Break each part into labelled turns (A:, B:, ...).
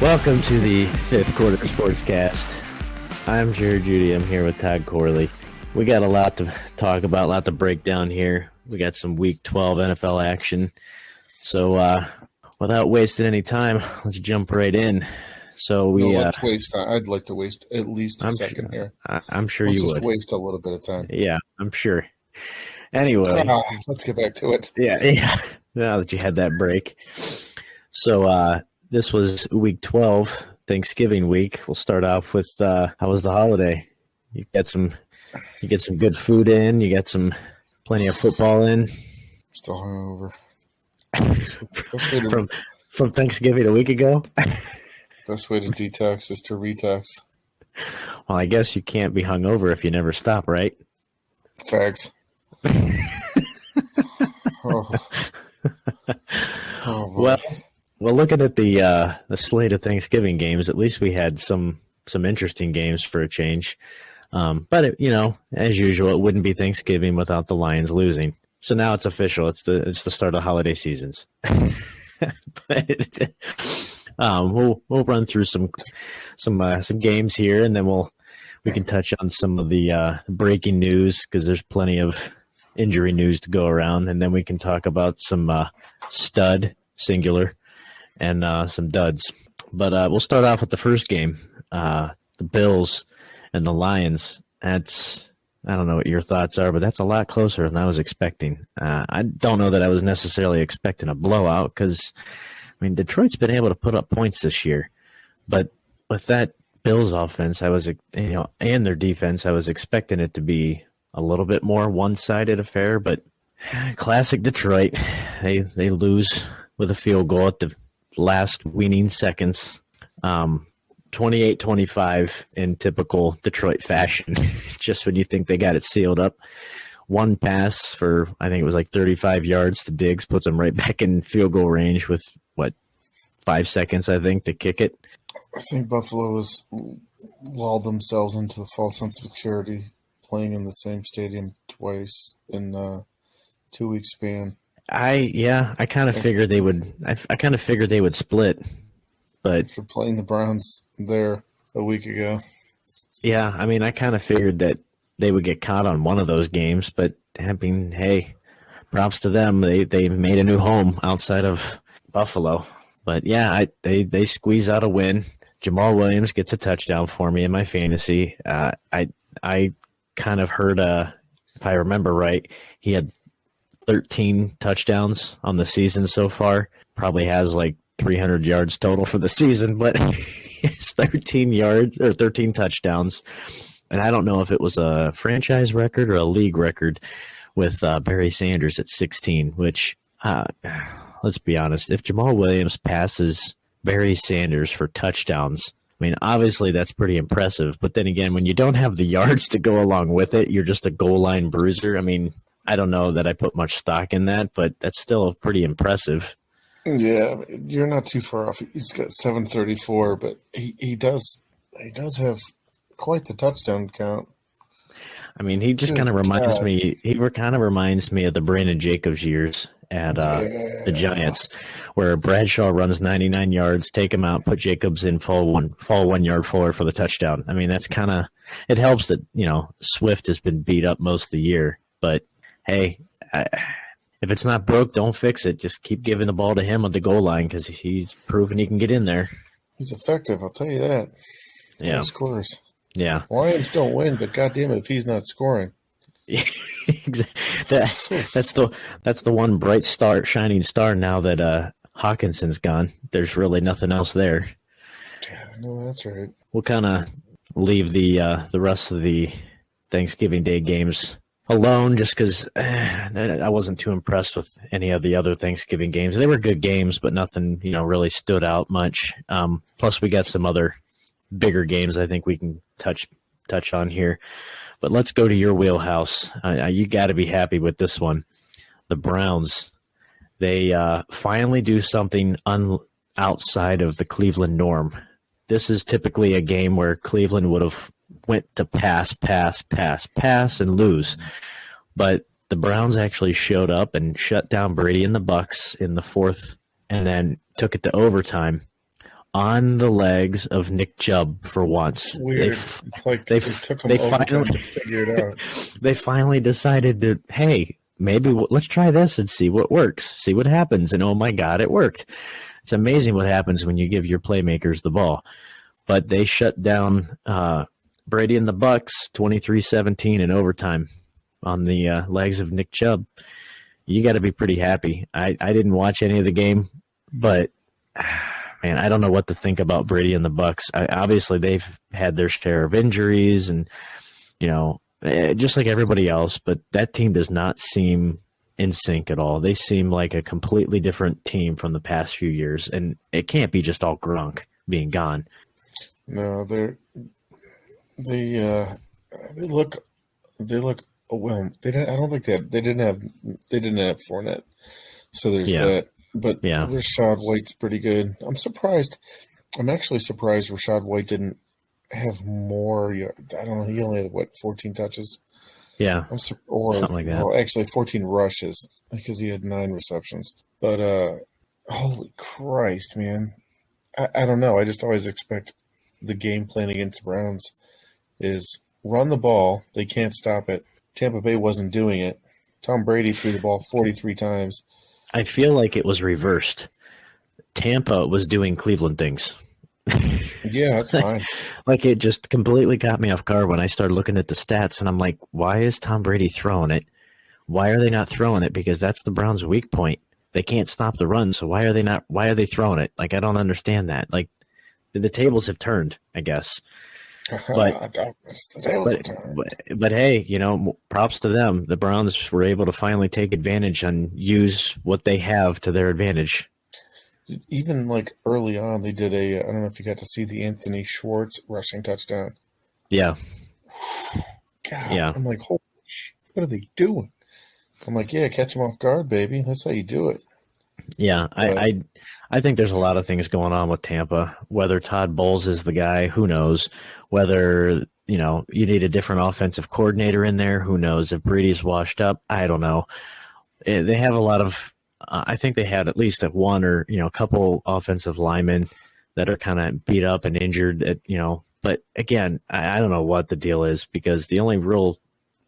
A: Welcome to the fifth quarter sportscast. I'm Jared Judy. I'm here with Todd Corley. We got a lot to talk about, a lot to break down here. We got some Week 12 NFL action. So without wasting any time, let's jump right in. So
B: let's waste time. I'd like to waste at least a second here.
A: I'm sure
B: let's
A: you
B: just
A: would.
B: Waste a little bit of time.
A: Yeah, I'm sure. Anyway,
B: let's get back to it.
A: Yeah. Now that you had that break. So this was Week 12, Thanksgiving week. We'll start off with how was the holiday? You get some good food in. You got plenty of football in.
B: Still hungover.
A: from Thanksgiving a week ago.
B: Best way to detox is to retox.
A: Well, I guess you can't be hungover if you never stop, right?
B: Facts.
A: Well, looking at the slate of Thanksgiving games, at least we had some interesting games for a change. But as usual, it wouldn't be Thanksgiving without the Lions losing. So now it's official. It's the start of holiday seasons. But we'll run through some games here, and then we can touch on some of the breaking news because there's plenty of injury news to go around, and then we can talk about some stud singular and some duds. But we'll start off with the first game, the Bills and the Lions. I don't know what your thoughts are, but that's a lot closer than I was expecting. I don't know that I was necessarily expecting a blowout because, Detroit's been able to put up points this year. But with that Bills offense, and their defense, I was expecting it to be a little bit more one-sided affair. But classic Detroit, they lose with a field goal at the last weaning seconds. 28-25 in typical Detroit fashion, just when you think they got it sealed up. One pass for, I think it was like 35 yards to Diggs, puts them right back in field goal range with, 5 seconds, I think, to kick it.
B: I think Buffalo has lulled themselves into a false sense of security playing in the same stadium twice in a 2-week span. I kind of figured they would. I kind of figured they would split, but after playing the Browns there a week ago.
A: Yeah, I kind of figured that they would get caught on one of those games, but hey, props to them. They made a new home outside of Buffalo. But yeah, they squeeze out a win. Jamal Williams gets a touchdown for me in my fantasy. I kind of heard, if I remember right, he had 13 touchdowns on the season so far. Probably has like 300 yards total for the season, but it's 13 touchdowns. And I don't know if it was a franchise record or a league record with Barry Sanders at 16, which, let's be honest, if Jamal Williams passes Barry Sanders for touchdowns, obviously that's pretty impressive. But then again, when you don't have the yards to go along with it, you're just a goal line bruiser. I don't know that I put much stock in that, but that's still pretty impressive.
B: Yeah, you're not too far off. He's got 734, but he does have quite the touchdown count.
A: He just kind of reminds me. He kind of reminds me of the Brandon Jacobs years at the Giants, where Bradshaw runs 99 yards, take him out, put Jacobs in fall 1 yard forward for the touchdown. That's kind of, it helps that Swift has been beat up most of the year, but hey. If it's not broke, don't fix it. Just keep giving the ball to him on the goal line because he's proven he can get in there.
B: He's effective, I'll tell you that.
A: Yeah.
B: He scores.
A: Yeah.
B: Lions don't win, but goddamn it, if he's not scoring.
A: That's the one bright star, shining star now that Hawkinson's gone. There's really nothing else there.
B: Yeah, no, that's right.
A: We'll kind of leave the rest of the Thanksgiving Day games alone just because I wasn't too impressed with any of the other Thanksgiving games. They were good games, but nothing, really stood out much. Plus, we got some other bigger games I think we can touch on here. But let's go to your wheelhouse. You got to be happy with this one. The Browns, they finally do something outside of the Cleveland norm. This is typically a game where Cleveland would have went to pass, and lose. But the Browns actually showed up and shut down Brady and the Bucs in the fourth and then took it to overtime on the legs of Nick Chubb for once.
B: It's weird. It's like it took them overtime to figure it out.
A: They finally decided to, hey, maybe let's try this and see what works, see what happens. And oh my God, it worked. It's amazing what happens when you give your playmakers the ball. But they shut down Brady and the Bucks 23-17 in overtime on the legs of Nick Chubb. You got to be pretty happy. I didn't watch any of the game, but man, I don't know what to think about Brady and the Bucks. Obviously, they've had their share of injuries, and just like everybody else. But that team does not seem in sync at all. They seem like a completely different team from the past few years, and it can't be just all Gronk being gone.
B: No, they look well. They didn't. I don't think they didn't have Fournette. So there's that. But Rachaad White's pretty good. I'm actually surprised Rachaad White didn't have more. I don't know. He only had 14 touches.
A: Yeah, something like that.
B: Well, actually 14 rushes because he had 9 receptions. But holy Christ, man! I don't know. I just always expect the game plan against the Browns is run the ball. They can't stop it. Tampa Bay wasn't doing it. Tom Brady threw the ball 43 times.
A: I feel like it was reversed. Tampa was doing Cleveland things.
B: Yeah, that's fine.
A: Like it just completely got me off guard when I started looking at the stats, and I'm like, why is Tom Brady throwing it? Why are they not throwing it? Because that's the Browns' weak point. They can't stop the run, so why are they throwing it? Like, I don't understand that. Like, the tables have turned, I guess. But hey, props to them. The Browns were able to finally take advantage and use what they have to their advantage.
B: Even like early on, they did I don't know if you got to see the Anthony Schwartz rushing touchdown.
A: Yeah.
B: God, yeah. I'm like, holy shit, what are they doing? I'm like, yeah, catch them off guard, baby. That's how you do it.
A: Yeah, I think there's a lot of things going on with Tampa. Whether Todd Bowles is the guy, who knows? Whether, you need a different offensive coordinator in there, who knows? If Brady's washed up, I don't know. They have a lot of I think they had at least one or, a couple offensive linemen that are kind of beat up and injured, But again, I don't know what the deal is, because the only real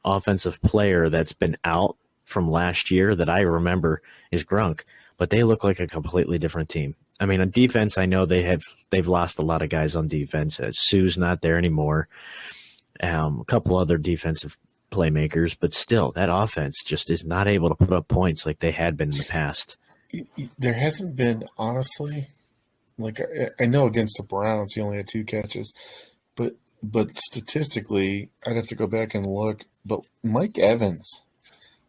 A: offensive player that's been out from last year that I remember is Gronk. But they look like a completely different team. I mean, on defense, I know they've lost a lot of guys on defense. Sue's not there anymore. A couple other defensive playmakers, but still, that offense just is not able to put up points like they had been in the past.
B: There hasn't been, honestly, like I know against the Browns, he only had 2 catches, but statistically, I'd have to go back and look. But Mike Evans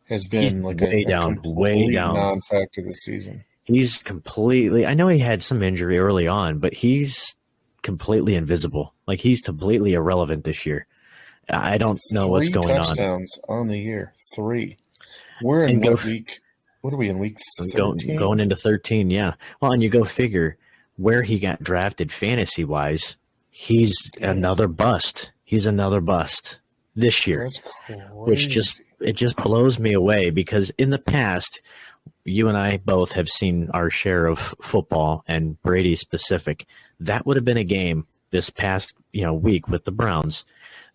B: has been
A: way down
B: non-factor this season.
A: He's completely – I know he had some injury early on, but he's completely invisible. Like, he's completely irrelevant this year. I don't know what's going on.
B: 3 touchdowns on the year. 3. We're in week – what are we in, week 13?
A: Going into 13, yeah. Well, and you go figure where he got drafted fantasy-wise, he's another bust. He's another bust this year.
B: That's crazy.
A: Which just blows me away, because in the past, you and I both have seen our share of football, and Brady specific. That would have been a game this past week with the Browns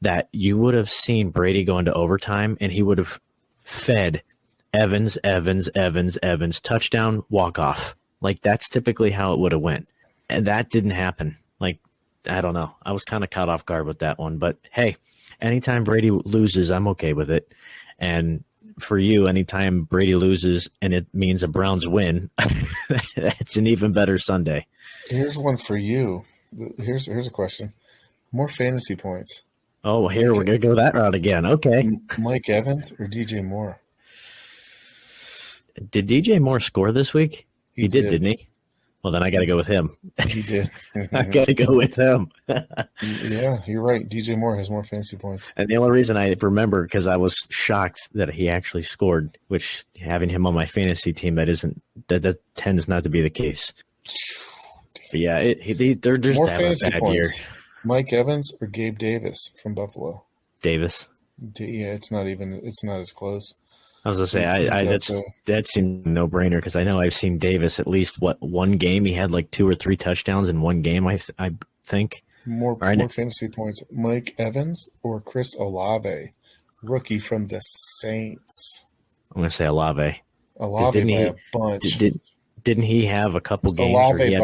A: that you would have seen Brady go into overtime, and he would have fed Evans, touchdown, walk off. Like, that's typically how it would have went, and that didn't happen. Like, I don't know. I was kind of caught off guard with that one, but hey, anytime Brady loses, I'm okay with it. And for you, anytime Brady loses and it means a Browns win, it's an even better Sunday.
B: Here's one for you. Here's a question. More fantasy points.
A: Oh, here we're going to go that route again. Okay.
B: Mike Evans or DJ Moore?
A: Did DJ Moore score this week? He did, didn't he? Well, then I got to go with him.
B: He did.
A: I got to go with him.
B: Yeah, you're right. DJ Moore has more fantasy points.
A: And the only reason I remember, because I was shocked that he actually scored, which having him on my fantasy team, that tends not to be the case. But yeah, they're just
B: more
A: having
B: fantasy
A: a bad
B: points.
A: year.
B: Mike Evans or Gabe Davis from Buffalo?
A: Davis.
B: Yeah, it's not as close.
A: I was gonna say that seemed no brainer because I know I've seen Davis at least one game he had like 2 or 3 touchdowns in one game. I think
B: more fantasy points. Mike Evans or Chris Olave, rookie from the Saints.
A: I'm gonna say Olave.
B: Olave by a bunch.
A: Didn't he have a couple games?
B: Olave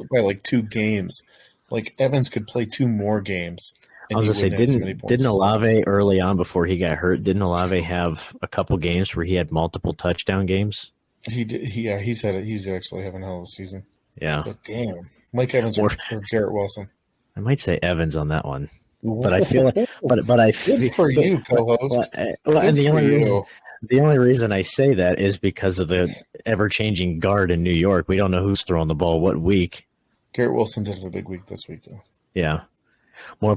B: by like 2 games. Like Evans could play 2 more games.
A: I was going to say, didn't Olave early on before he got hurt, didn't Olave have a couple games where he had multiple touchdown games?
B: He did. He's actually having a hell of a season.
A: Yeah.
B: But damn. Mike Evans or Garrett Wilson.
A: I might say Evans on that one. But I feel like, but I feel
B: good for you, co-host.
A: The only reason I say that is because of the ever-changing guard in New York. We don't know who's throwing the ball what week.
B: Garrett Wilson did have a big week this week, though.
A: Yeah. More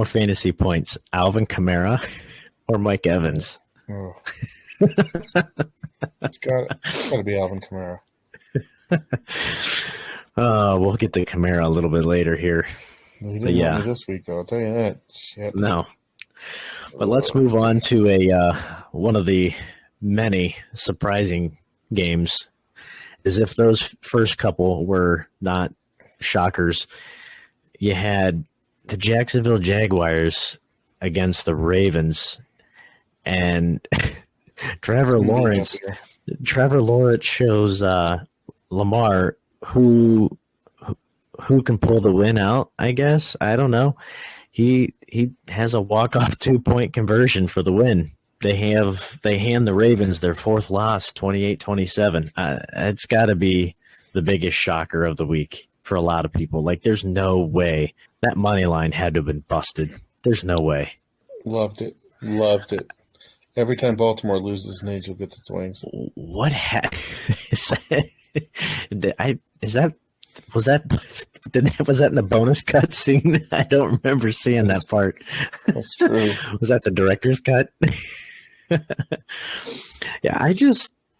A: fantasy points. Alvin Kamara or Mike Evans?
B: Oh. It's got to be Alvin Kamara.
A: We'll get to Kamara a little bit later here.
B: He didn't want me this week, though. I'll tell you that. Shit.
A: No. But let's move on to one of the many surprising games. As if those first couple were not shockers. You had the Jacksonville Jaguars against the Ravens, and Trevor Lawrence shows Lamar who can pull the win out, I guess. I don't know. He has a walk-off 2-point conversion for the win. They hand the Ravens their 4th loss, 28-27. It's got to be the biggest shocker of the week for a lot of people. Like, there's no way. That money line had to have been busted. There's no way.
B: Loved it. Every time Baltimore loses, an angel gets its wings.
A: What was that in the bonus cut scene? I don't remember seeing that part.
B: That's true.
A: Was that the director's cut? Yeah,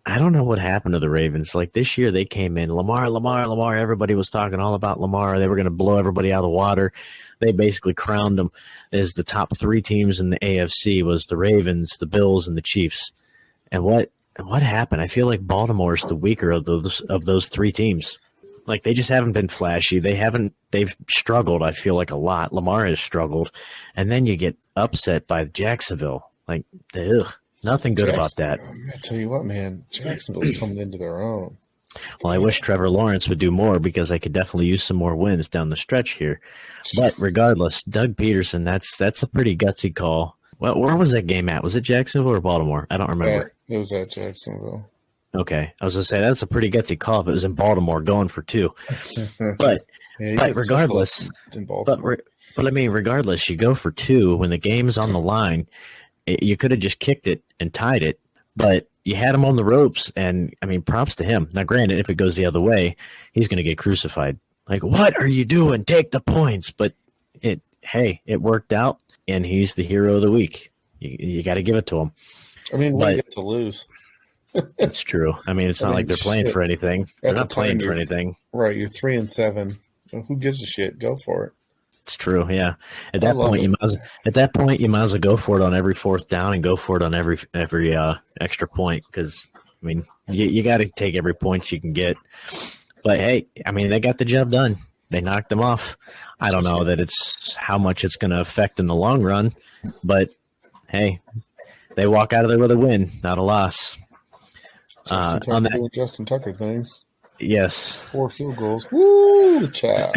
A: I don't know what happened to the Ravens. Like this year they came in, Lamar. Everybody was talking all about Lamar. They were going to blow everybody out of the water. They basically crowned them as the top 3 teams in the AFC was the Ravens, the Bills, and the Chiefs. And what happened? I feel like Baltimore's the weaker of those 3 teams. Like they just haven't been flashy. They've struggled, I feel like, a lot. Lamar has struggled. And then you get upset by Jacksonville. Like, nothing good about that.
B: I tell you what, man, Jacksonville's coming into their own.
A: Well, I wish Trevor Lawrence would do more because I could definitely use some more wins down the stretch here. But regardless, Doug Peterson, that's a pretty gutsy call. Well, where was that game at? Was it Jacksonville or Baltimore? I don't remember.
B: It was at Jacksonville.
A: Okay. I was going to say, that's a pretty gutsy call if it was in Baltimore going for 2. But regardless, but I mean, regardless, you go for 2 when the game's on the line. You could have just kicked it and tied it, but you had him on the ropes, and, I mean, props to him. Now, granted, if it goes the other way, he's going to get crucified. Like, what are you doing? Take the points. But, it worked out, and he's the hero of the week. You got to give it to him.
B: I mean, what do you get to lose?
A: It's true. I mean, it's not like they're playing for anything. They're not playing for anything.
B: Right, you're 3-7. Who gives a shit? Go for it.
A: It's true, yeah. At that point, you might as well go for it on every 4th down and go for it on every extra point because, I mean, you got to take every point you can get. But, hey, I mean, they got the job done. They knocked them off. I don't know that it's how much it's going to affect in the long run, but, hey, they walk out of there with a win, not a loss.
B: Justin Tucker things.
A: Yes.
B: 4 field goals. Woo, child.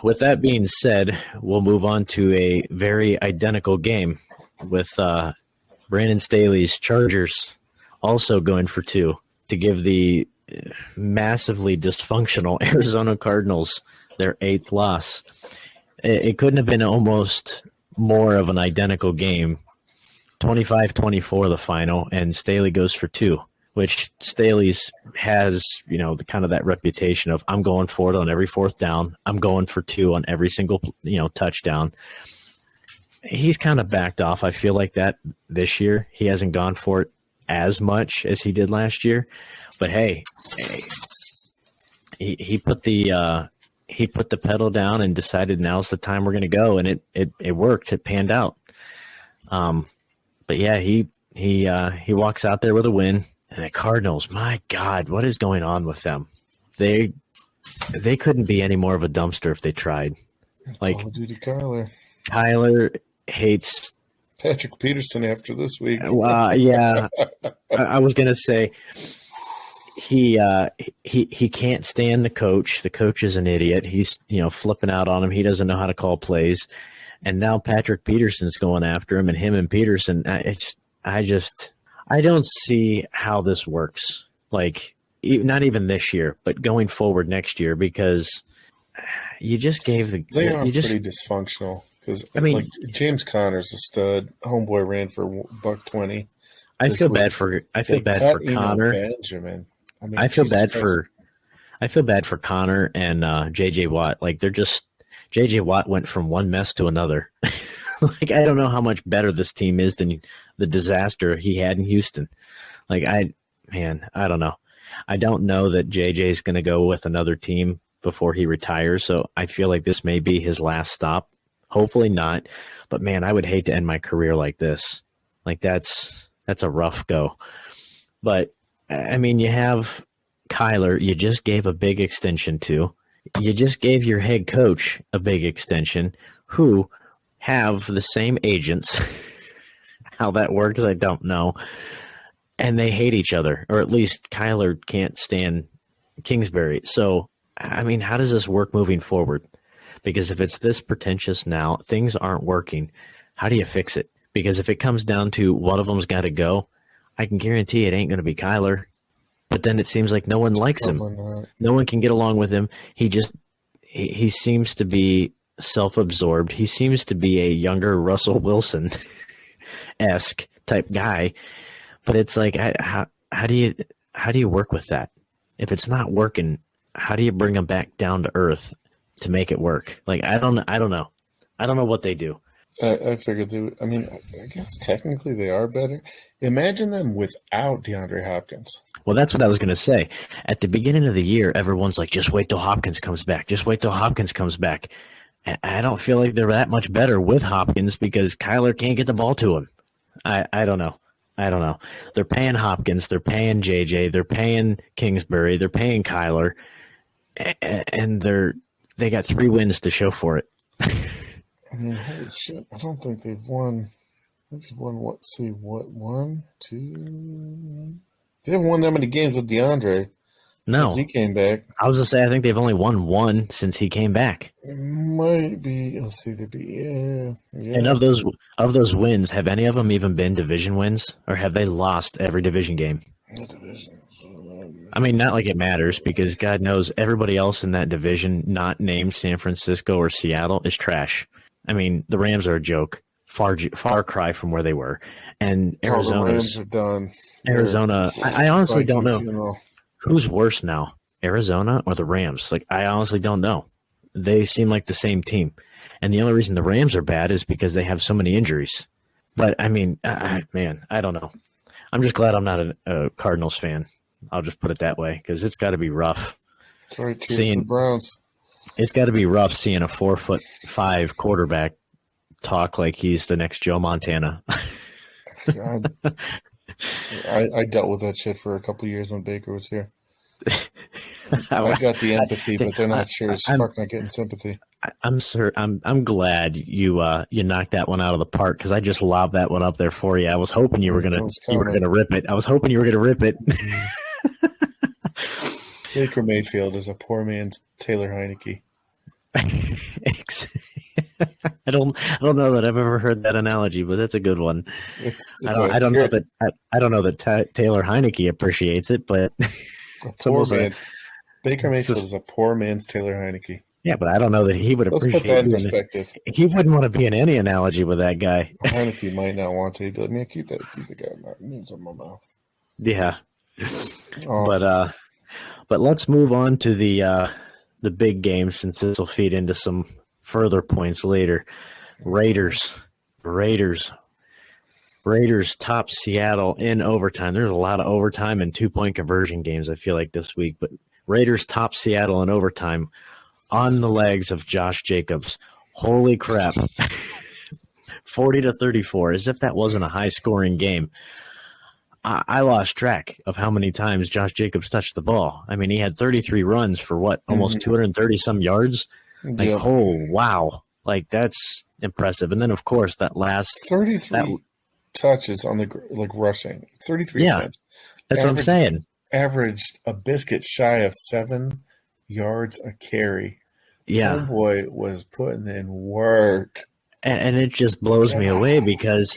A: With that being said, we'll move on to a very identical game with Brandon Staley's Chargers also going for 2 to give the massively dysfunctional Arizona Cardinals their 8th loss. It couldn't have been almost more of an identical game. 25-24 the final, and Staley goes for 2. Which Staley's has, the kind of that reputation of I'm going for it on every 4th down. I'm going for 2 on every single, touchdown. He's kind of backed off. I feel like that this year. He hasn't gone for it as much as he did last year. But hey, he put the pedal down and decided now's the time we're going to go, and it worked. It panned out. But yeah, he He walks out there with a win. And the Cardinals, my God, what is going on with them? They couldn't be any more of a dumpster if they tried. Like,
B: Call of Duty Kyler.
A: Kyler hates
B: Patrick Peterson after this week.
A: Yeah, I was gonna say he can't stand the coach. The coach is an idiot. He's flipping out on him. He doesn't know how to call plays. And now Patrick Peterson's going after him, and him and Peterson. I don't see how this works. Like, not even this year, but going forward next year, because you just gave the.
B: They are pretty dysfunctional. Because like James Conner's a stud. Homeboy ran for $120.
A: I feel bad for Conner.
B: Benjamin.
A: I feel bad for Conner and JJ Watt. Like, they're just JJ Watt went from one mess to another. Like, I don't know how much better this team is than the disaster he had in Houston. Like, I don't know. I don't know that JJ's going to go with another team before he retires. So I feel like this may be his last stop. Hopefully not. But man, I would hate to end my career like this. Like, that's a rough go. But I mean, you have Kyler, you just gave a big extension to. You just gave your head coach a big extension, who have the same agents. How that works, I don't know. And they hate each other, or at least Kyler can't stand Kingsbury. So, I mean, how does this work moving forward? Because if it's this pretentious now, things aren't working. How do you fix it? Because if it comes down to one of them's got to go, I can guarantee it ain't going to be Kyler. But then it seems like no one likes him. No one can get along with him. He seems to be self-absorbed. He seems to be a younger Russell Wilson-esque type guy. But it's like, how do you work with that? If it's not working, how do you bring him back down to earth to make it work? Like, I don't know. I don't know what they do.
B: I figured they would. I mean, I guess technically they are better. Imagine them without DeAndre Hopkins.
A: Well, that's what I was going to say. At the beginning of the year, everyone's like, just wait till Hopkins comes back. Just wait till Hopkins comes back. I don't feel like they're that much better with Hopkins because Kyler can't get the ball to him. I don't know. They're paying Hopkins. They're paying JJ. They're paying Kingsbury. They're paying Kyler. And they got 3 wins to show for it.
B: I mean, holy shit. I don't think they've won. They've won, one, two. They haven't won that many games with DeAndre.
A: No.
B: Since he came back.
A: I was going to say, I think they've only won 1 since he came back.
B: It might be. Let's see. Yeah.
A: And of those wins, have any of them even been division wins? Or have they lost every division game?
B: The division.
A: I mean, not like it matters, because God knows everybody else in that division not named San Francisco or Seattle is trash. I mean, the Rams are a joke. Far cry from where they were. And
B: the Rams are done.
A: Arizona, I honestly don't know. Who's worse now, Arizona or the Rams? Like, I honestly don't know. They seem like the same team. And the only reason the Rams are bad is because they have so many injuries. But, I mean, man, I don't know. I'm just glad I'm not a Cardinals fan. I'll just put it that way, because it's got to be rough.
B: Sorry, the Browns.
A: It's got to be rough seeing a 4'5" quarterback talk like he's the next Joe Montana.
B: God. I dealt with that shit for a couple years when Baker was here. I got the empathy, but they're not sure as fuck not getting sympathy.
A: I'm glad you knocked that one out of the park, because I just lobbed that one up there for you. I was hoping you were gonna rip it. I was hoping you were gonna rip it.
B: Baker Mayfield is a poor man's Taylor Heineke.
A: I don't know that I've ever heard that analogy, but that's a good one. I don't know that Taylor Heineke appreciates it, but
B: Baker Mayfield is a poor man's Taylor Heineke.
A: Yeah, but I don't know that he would appreciate it.
B: Let's put that in perspective.
A: He wouldn't want to be in any analogy with that guy.
B: Heineke might not want to. He'd be like, man, keep the guy names in my mouth.
A: Yeah. But let's move on to the big game, since this will feed into some further points later. Raiders top Seattle in overtime. There's a lot of overtime and 2-point conversion games, I feel like, this week. But Raiders top Seattle in overtime on the legs of Josh Jacobs. Holy crap. 40-34, as if that wasn't a high-scoring game. I lost track of how many times Josh Jacobs touched the ball. I mean, he had 33 runs for what, almost 230 some yards. Like, oh wow, like that's impressive. And then of course that last
B: 33 touches on the rushing, 33 attempts.
A: That's what I'm saying.
B: Averaged a biscuit shy of 7 yards a carry.
A: Yeah,
B: homeboy was putting in work,
A: and it just blows me away because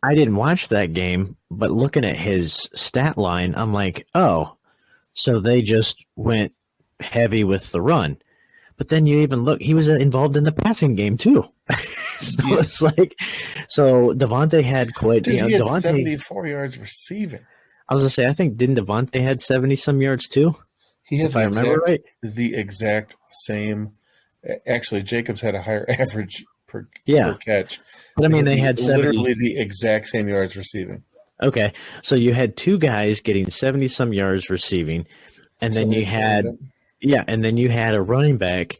A: I didn't watch that game, but looking at his stat line, I'm like, oh, so they just went heavy with the run. But then you even look, he was involved in the passing game too. So it's like, so Devontae had quite.
B: Dude, he had 74 yards receiving.
A: I was gonna say, I think didn't Devontae had 70 some yards too?
B: He had, if I remember right, the exact same. Actually, Jacobs had a higher average per catch.
A: But I mean, they had
B: literally the exact same yards receiving.
A: Okay, so you had two guys getting 70 some yards receiving, and then you had and then you had a running back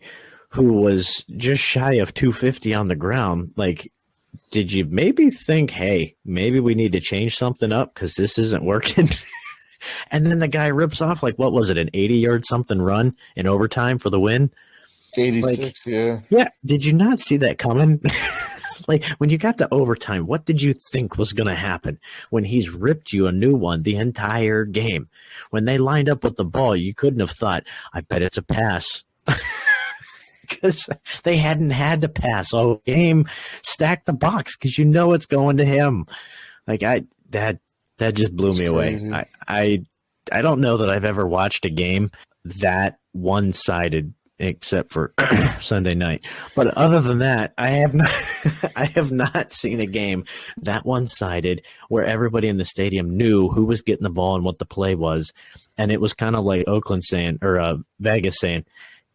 A: who was just shy of 250 on the ground. Like, did you maybe think, hey, maybe we need to change something up because this isn't working? And then the guy rips off, like, what was it, an 80-yard something run in overtime for the win?
B: 86,
A: Yeah. Did you not see that coming? Like, when you got to overtime, what did you think was going to happen when he's ripped you a new one the entire game? When they lined up with the ball, you couldn't have thought, I bet it's a pass. Because they hadn't had to pass all game. Stack the box because you know it's going to him. Like, that just blew me away. I don't know that I've ever watched a game that one-sided except for Sunday night. But other than that, I have not seen a game that one-sided where everybody in the stadium knew who was getting the ball and what the play was. And it was kind of like Oakland saying, or Vegas saying,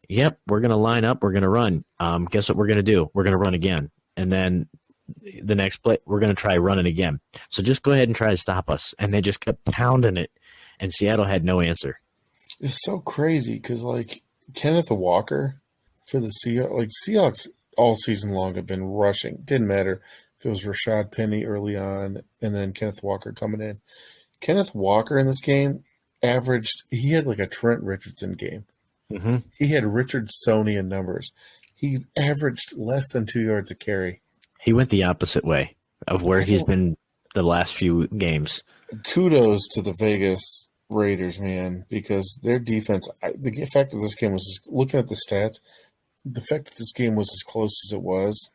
A: yep, we're going to line up, we're going to run. Guess what we're going to do? We're going to run again. And then the next play, we're going to try running again. So just go ahead and try to stop us. And they just kept pounding it. And Seattle had no answer.
B: It's so crazy because, like, Kenneth Walker for the Seahawks all season long have been rushing. Didn't matter if it was Rashad Penny early on and then Kenneth Walker coming in. Kenneth Walker in this game he had like a Trent Richardson game.
A: Mm-hmm.
B: He had Richardsonian numbers. He averaged less than 2 yards a carry.
A: He went the opposite way of where he's been the last few games.
B: Kudos to the Vegas Raiders, man, because their defense, the fact that this game was just, looking at the stats, the fact that this game was as close as it was,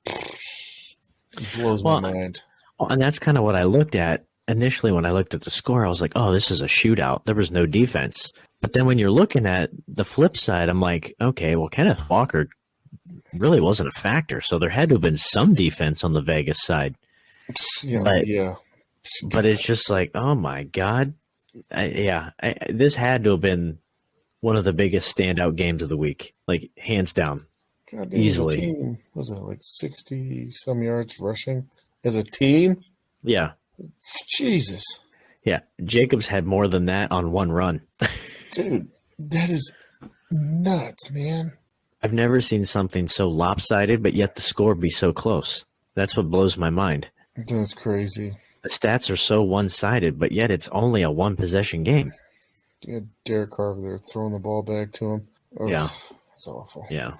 B: it blows my mind.
A: And that's kind of what I looked at initially when I looked at the score. I was like, oh, this is a shootout. There was no defense. But then when you're looking at the flip side, I'm like, okay, well, Kenneth Walker really wasn't a factor. So there had to have been some defense on the Vegas side. But it's just like, oh, my God. This had to have been one of the biggest standout games of the week, like hands down.
B: God,
A: easily.
B: As a team, was it like 60 some yards rushing as a team?
A: Yeah.
B: Jesus.
A: Yeah. Jacobs had more than that on one run.
B: Dude, that is nuts, man.
A: I've never seen something so lopsided, but yet the score be so close. That's what blows my mind.
B: That's crazy.
A: The stats are so one-sided, but yet it's only a one-possession game.
B: You had Derek Carver there throwing the ball back to him. Oh,
A: yeah.
B: It's awful.
A: Yeah.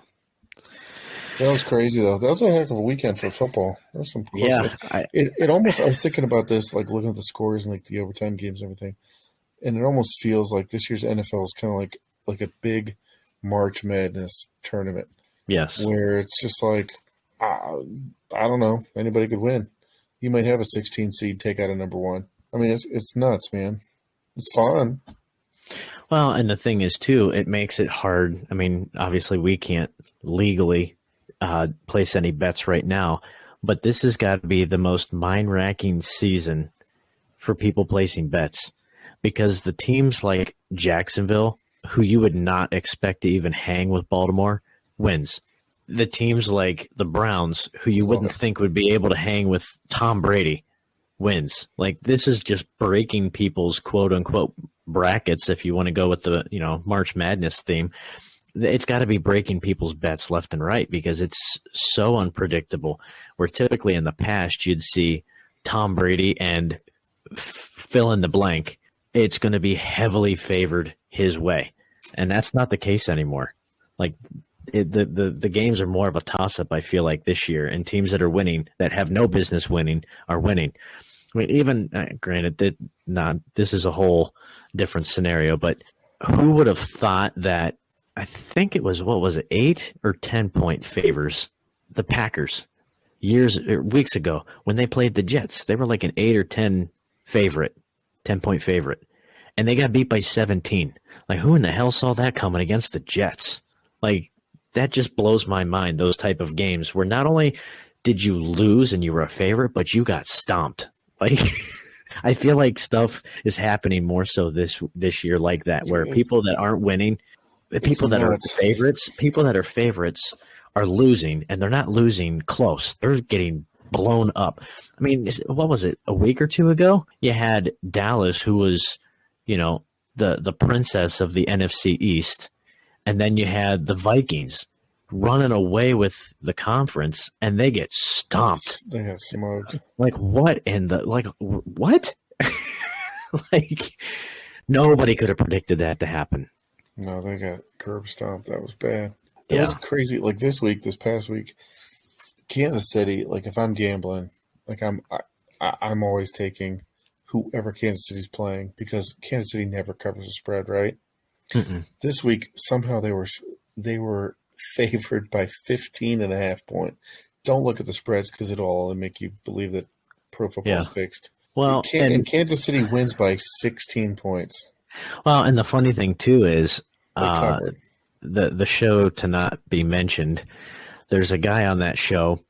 B: That was crazy, though. That was a heck of a weekend for football. There was some close it almost, I was thinking about this, like looking at the scores and like the overtime games and everything, and it almost feels like this year's NFL is kind of like a big March Madness tournament.
A: Yes.
B: Where it's just like, I don't know, anybody could win. You might have a 16 seed take out a number one. I mean, it's nuts, man. It's fun.
A: Well, and the thing is, too, it makes it hard. I mean, obviously, we can't legally place any bets right now, but this has got to be the most mind-racking season for people placing bets because the teams like Jacksonville, who you would not expect to even hang with Baltimore, wins. The teams like the Browns, who you wouldn't think would be able to hang with Tom Brady, wins. Like, this is just breaking people's quote-unquote brackets, if you want to go with the March Madness theme. It's got to be breaking people's bets left and right because it's so unpredictable. Where typically in the past you'd see Tom Brady and fill in the blank, it's going to be heavily favored his way. And that's not the case anymore. Like the games are more of a toss-up, I feel like, this year, and teams that are winning, that have no business winning, are winning. I mean, even granted that this is a whole different scenario, but who would have thought that? I think it was, what was it, 8 or 10 point favors the Packers weeks ago when they played the Jets. They were like an 8 or 10 point favorite, and they got beat by 17. Like, who in the hell saw that coming against the Jets? Like, that just blows my mind. Those type of games where not only did you lose and you were a favorite, but you got stomped. Like, I feel like stuff is happening more so this year like that, where people that aren't winning, people that are favorites are losing, and they're not losing close. They're getting blown up. I mean, what was it, a week or two ago? You had Dallas, who was, the princess of the NFC East, and then you had the Vikings running away with the conference, and they get stomped.
B: They got smoked.
A: Like, what what? Like, nobody could have predicted that to happen.
B: No, they got curb stomped. That was bad. It was crazy. Like this past week, Kansas City. Like, if I'm gambling, like I'm always taking whoever Kansas City's playing, because Kansas City never covers the spread, right? Mm-mm. This week, somehow they were favored by 15.5 points. Don't look at the spreads, because it'll only make you believe that pro football's fixed.
A: Well,
B: and Kansas City wins by 16 points.
A: Well, and the funny thing too is the show to not be mentioned. There's a guy on that show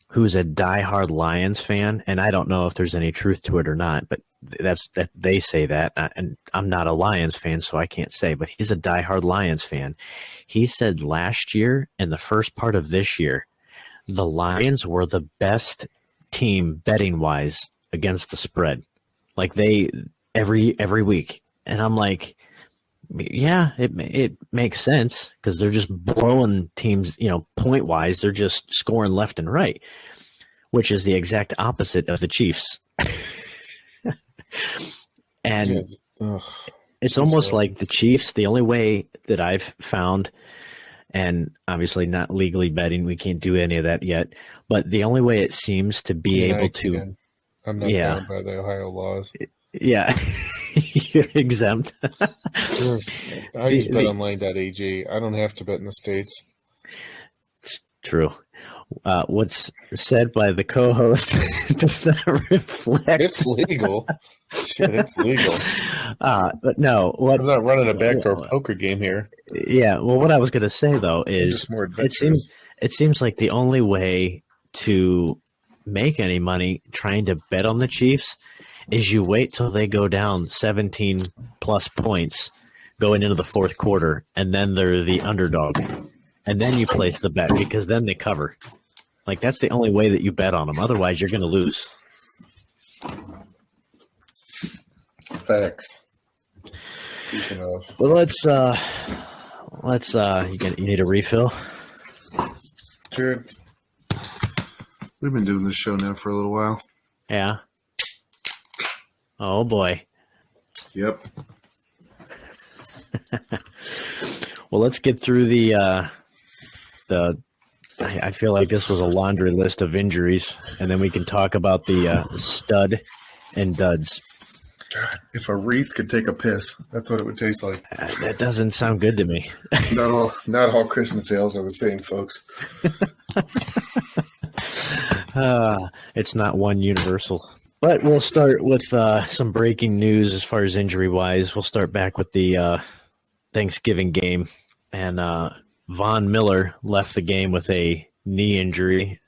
A: who's a diehard Lions fan, and I don't know if there's any truth to it or not, but that they say that, and I'm not a Lions fan, so I can't say, but he's a diehard Lions fan. He said last year and the first part of this year, the Lions were the best team betting wise against the spread. Like, they every week. And I'm like, yeah, it makes sense, because they're just blowing teams, point wise. They're just scoring left and right, which is the exact opposite of the Chiefs. And it's almost like the Chiefs, the only way that I've found, and obviously not legally betting, we can't do any of that yet, but the only way it seems to be able to.
B: I'm not bound by the Ohio laws.
A: Yeah. You're exempt.
B: I use betonline.ag. I don't have to bet in the States.
A: It's true. What's said by the co-host does not reflect.
B: It's legal. Shit, it's legal.
A: But no,
B: I'm not running a backdoor poker game here.
A: Yeah. Well, what I was going to say though is, it seems like the only way to make any money trying to bet on the Chiefs is you wait till they go down 17 plus points going into the fourth quarter, and then they're the underdog, and then you place the bet, because then they cover. Like, that's the only way that you bet on them. Otherwise, you're going to lose.
B: Facts. Speaking of,
A: well, let's you need a refill?
B: Jared, we've been doing this show now for a little while.
A: Yeah. Oh boy.
B: Yep.
A: Well, let's get through the I feel like this was a laundry list of injuries, and then we can talk about the stud and duds.
B: God, if a wreath could take a piss, that's what it would taste like.
A: That doesn't sound good to me.
B: Not all Christmas sales are the same, folks.
A: It's not one universal. But we'll start with some breaking news as far as injury-wise. We'll start back with the Thanksgiving game. And Von Miller left the game with a knee injury.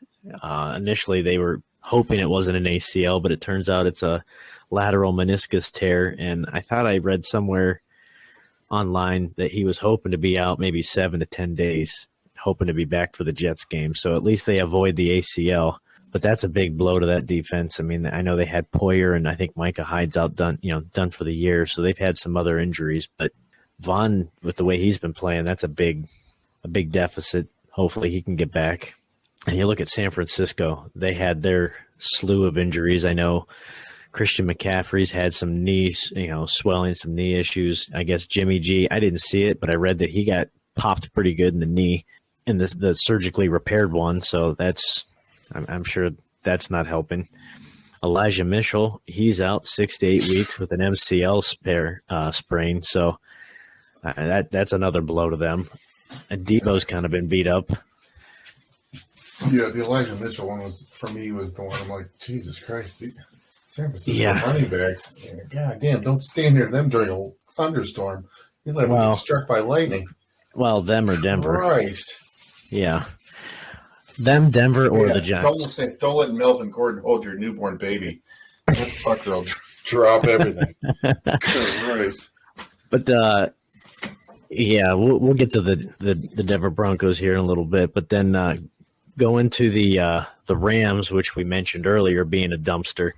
A: Initially, they were hoping it wasn't an ACL, but it turns out it's a lateral meniscus tear. And I thought I read somewhere online that he was hoping to be out maybe 7 to 10 days, hoping to be back for the Jets game. So at least they avoid the ACL. But that's a big blow to that defense. I mean, I know they had Poyer, and I think Micah Hyde's done for the year. So they've had some other injuries. But Von, with the way he's been playing, that's a big deficit. Hopefully he can get back. And you look at San Francisco, they had their slew of injuries. I know Christian McCaffrey's had some knees, swelling, some knee issues. I guess Jimmy G, I didn't see it, but I read that he got popped pretty good in the knee in the surgically repaired one. So I'm sure that's not helping. Elijah Mitchell, he's out 6 to 8 weeks with an MCL sprain. So that's another blow to them. And Debo's kind of been beat up.
B: Yeah, the Elijah Mitchell one was the one I'm like, Jesus Christ, San Francisco running backs. God damn, don't stand near them during a thunderstorm. He's like, getting struck by lightning.
A: Well, them or Denver.
B: Christ.
A: Yeah. Them, Denver, or the Giants.
B: Don't let Melvin Gordon hold your newborn baby. That fucker will drop everything. Christ.
A: But, we'll get to the Denver Broncos here in a little bit. But then go into the Rams, which we mentioned earlier being a dumpster.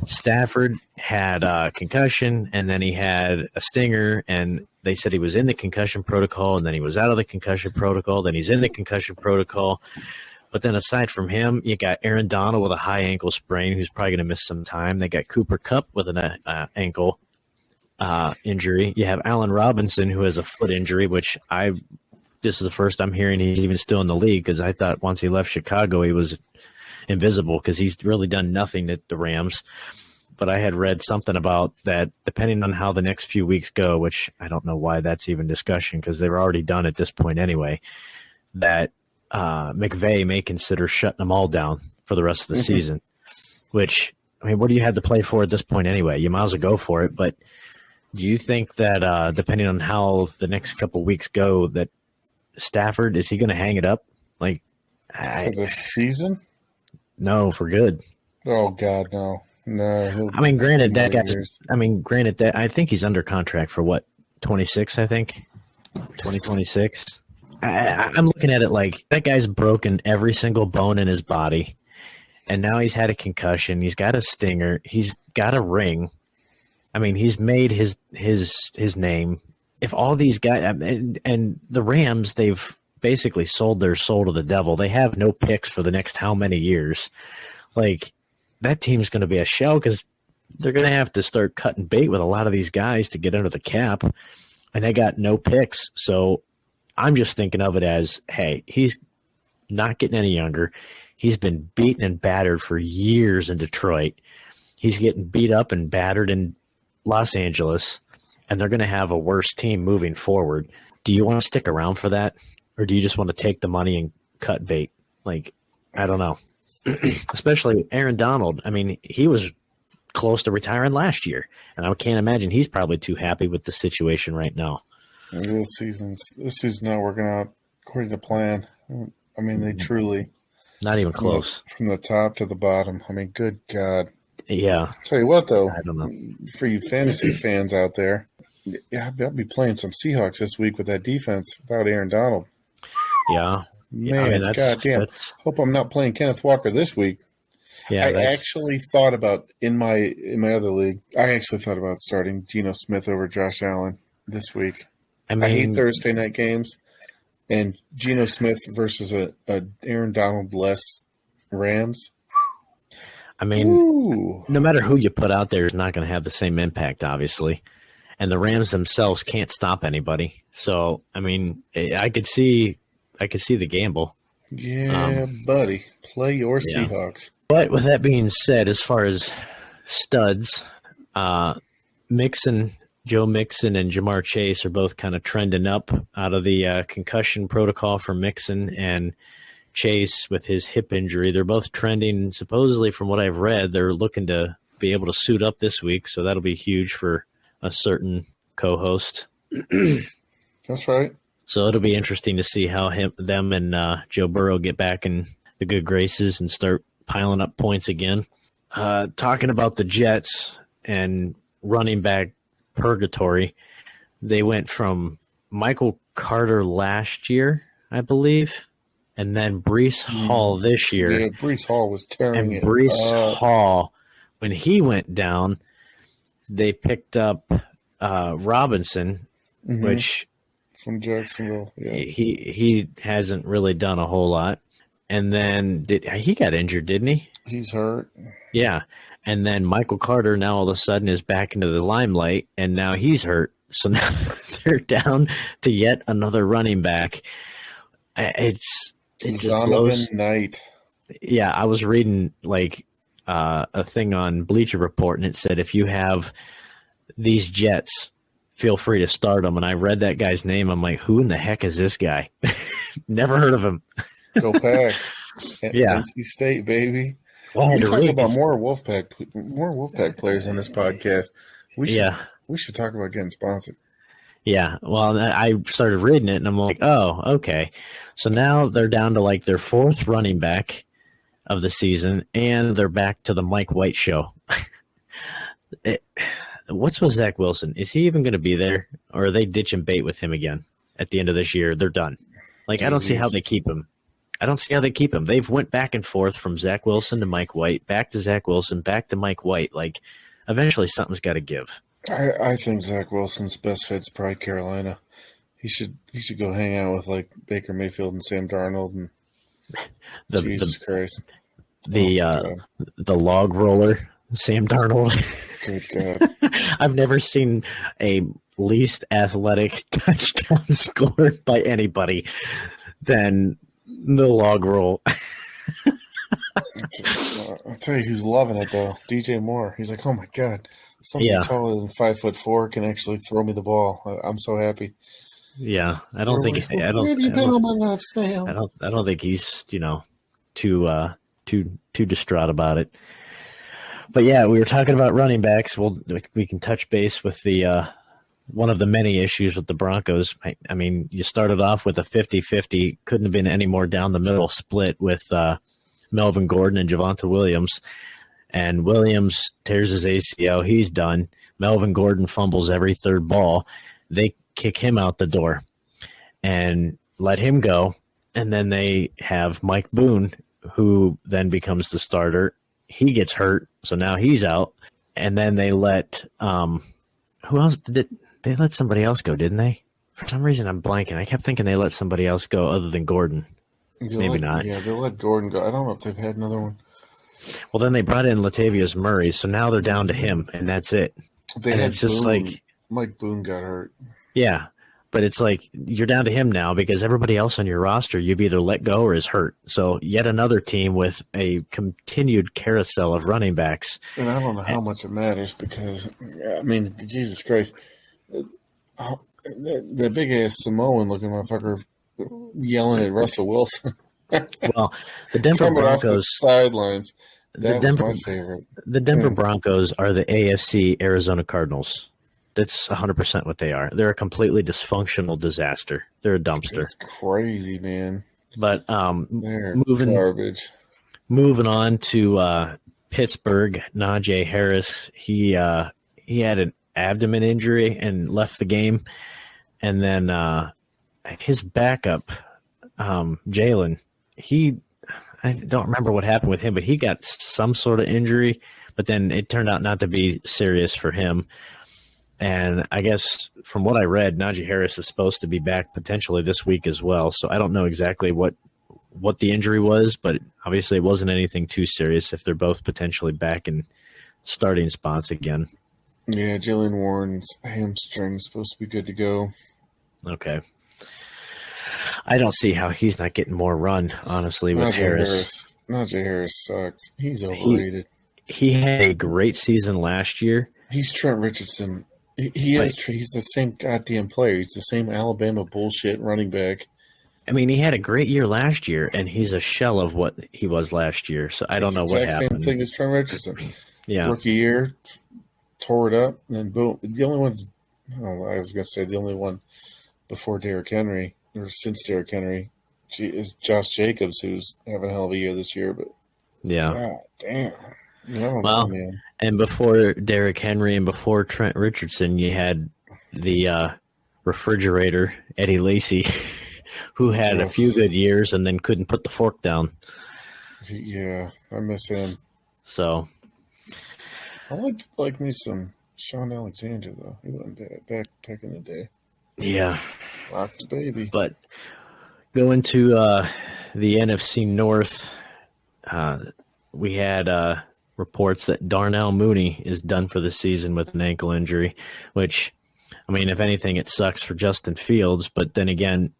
A: Stafford had a concussion, and then he had a stinger, and they said he was in the concussion protocol, and then he was out of the concussion protocol, then he's in the concussion protocol. But then aside from him, you got Aaron Donald with a high ankle sprain, who's probably going to miss some time. They got Cooper Kupp with an ankle injury. You have Allen Robinson, who has a foot injury, which this is the first I'm hearing he's even still in the league, because I thought once he left Chicago, he was invisible because he's really done nothing at the Rams. But I had read something about that, depending on how the next few weeks go, which I don't know why that's even discussion because they were already done at this point anyway, that McVay may consider shutting them all down for the rest of the season, which, I mean, what do you have to play for at this point anyway? You might as well go for it. But do you think that depending on how the next couple of weeks go, that Stafford, is he going to hang it up? Like
B: for the season?
A: No, for good.
B: Oh God, no. No.
A: I mean, granted that I think he's under contract for what, 26, I think? 2026. I'm looking at it like that guy's broken every single bone in his body, and now he's had a concussion. He's got a stinger. He's got a ring. I mean, he's made his name. If all these guys and the Rams, they've basically sold their soul to the devil. They have no picks for the next how many years. Like, that team's going to be a shell because they're going to have to start cutting bait with a lot of these guys to get under the cap, and they got no picks. So I'm just thinking of it as, hey, he's not getting any younger. He's been beaten and battered for years in Detroit. He's getting beat up and battered in Los Angeles, and they're going to have a worse team moving forward. Do you want to stick around for that, or do you just want to take the money and cut bait? Like, I don't know. Especially Aaron Donald. I mean, he was close to retiring last year, and I can't imagine he's probably too happy with the situation right now.
B: This season's not working out according to plan. I mean, they truly
A: not even close
B: from the top to the bottom. I mean, good God.
A: Yeah.
B: Tell you what, though,
A: I don't know.
B: For you fantasy fans out there, yeah, I'll be playing some Seahawks this week with that defense without Aaron Donald.
A: Yeah.
B: Man, goddamn. Hope I'm not playing Kenneth Walker this week.
A: Yeah,
B: I actually thought about in my other league. I actually thought about starting Geno Smith over Josh Allen this week. I hate Thursday night games, and Geno Smith versus a Aaron Donald less Rams.
A: I mean, no matter who you put out there is not going to have the same impact, obviously. And the Rams themselves can't stop anybody. So, I mean, I could see the gamble.
B: Yeah, buddy. Play your Seahawks.
A: But with that being said, as far as studs, Joe Mixon and Jamar Chase are both kind of trending up out of the concussion protocol for Mixon, and Chase with his hip injury. They're both trending, supposedly from what I've read, they're looking to be able to suit up this week, so that'll be huge for a certain co-host.
B: That's right.
A: So it'll be interesting to see how them and Joe Burrow get back in the good graces and start piling up points again. Talking about the Jets and running back purgatory, they went from Michael Carter last year, I believe, and then Breece Hall this year.
B: Yeah, Breece Hall was tearing it.
A: And Breece Hall, when he went down, they picked up Robinson, which
B: from Jacksonville. Yeah.
A: He hasn't really done a whole lot. And then he got injured, didn't he?
B: He's hurt.
A: Yeah. And then Michael Carter now all of a sudden is back into the limelight, and now he's hurt. So now they're down to yet another running back. It just blows.
B: Knight.
A: Yeah, I was reading a thing on Bleacher Report, and it said if you have these Jets, feel free to start them. And I read that guy's name. I'm like, who in the heck is this guy? Never heard of him.
B: Go Pack.
A: Yeah.
B: NC State, baby.
A: Well,
B: we talk about more Wolfpack players on this podcast. We should talk about getting sponsored.
A: Yeah, well, I started reading it, and I'm like, oh, okay. So now they're down to like their fourth running back of the season, and they're back to the Mike White show. What's with Zach Wilson? Is he even going to be there, or are they ditching bait with him again at the end of this year? They're done. Like, I don't see how they keep him. They've went back and forth from Zach Wilson to Mike White, back to Zach Wilson, back to Mike White. Like, eventually something's got to give.
B: I think Zach Wilson's best fit's probably Carolina. He should go hang out with like Baker Mayfield and Sam Darnold and Jesus Christ.
A: The log roller, Sam Darnold.
B: Good God.
A: I've never seen a least athletic touchdown scored by anybody than the log roll.
B: I'll tell you who's loving it though. DJ Moore. He's like, oh my God. Somebody taller than 5'4" can actually throw me the ball. I'm so happy.
A: Yeah, I don't think.
B: Where have you been all my life, Sam?
A: I don't think he's too distraught about it. But yeah, we were talking about running backs. Well, we can touch base with the one of the many issues with the Broncos. I mean, you started off with a 50-50. Couldn't have been any more down the middle split with Melvin Gordon and Javonte Williams. And Williams tears his ACL. He's done. Melvin Gordon fumbles every third ball. They kick him out the door and let him go. And then they have Mike Boone, who then becomes the starter. He gets hurt, so now he's out. And then they let who else did they let somebody else go, didn't they? For some reason I'm blanking. I kept thinking they let somebody else go other than Gordon. Maybe not.
B: Yeah, they let Gordon go. I don't know if they've had another one.
A: Well, then they brought in Latavius Murray, so now they're down to him, and that's it.
B: It's just like Mike Boone got hurt.
A: Yeah, but it's like you're down to him now because everybody else on your roster you've either let go or is hurt. So yet another team with a continued carousel of running backs.
B: And I don't know how much it matters because, I mean, Jesus Christ, the big ass Samoan looking motherfucker yelling at Russell Wilson.
A: Well, the Denver Broncos
B: off the sidelines. That was my favorite.
A: The Denver Broncos are the AFC Arizona Cardinals. That's 100% what they are. They're a completely dysfunctional disaster. They're a dumpster.
B: It's crazy, man.
A: But
B: they're garbage.
A: Moving on to Pittsburgh, Najee Harris. He had an abdomen injury and left the game, and then his backup, Jalen. I don't remember what happened with him, but he got some sort of injury, but then it turned out not to be serious for him. And I guess from what I read, Najee Harris is supposed to be back potentially this week as well. So I don't know exactly what the injury was, but obviously it wasn't anything too serious if they're both potentially back in starting spots again.
B: Yeah, Jalen Warren's hamstring is supposed to be good to go.
A: Okay. I don't see how he's not getting more run, honestly, with Harris.
B: Najee Harris sucks. He's overrated.
A: He had a great season last year.
B: He's Trent Richardson. He's the same goddamn player. He's the same Alabama bullshit running back.
A: I mean, he had a great year last year, and he's a shell of what he was last year. So I don't know what happened.
B: Same thing as Trent Richardson.
A: Yeah.
B: Rookie year, tore it up, and then boom. The only one's, I was going to say the only one before Derrick Henry, or since Derrick Henry, is Josh Jacobs, who's having a hell of a year this year. But
A: yeah.
B: God damn. I don't know, man.
A: And before Derrick Henry and before Trent Richardson, you had the refrigerator, Eddie Lacy, who had a few good years and then couldn't put the fork down.
B: Yeah, I miss him.
A: So
B: I like me some Sean Alexander, though. He went back in the day.
A: Yeah.
B: Rock the baby.
A: But going to the NFC North, we had reports that Darnell Mooney is done for the season with an ankle injury, which, I mean, if anything, it sucks for Justin Fields. But then again,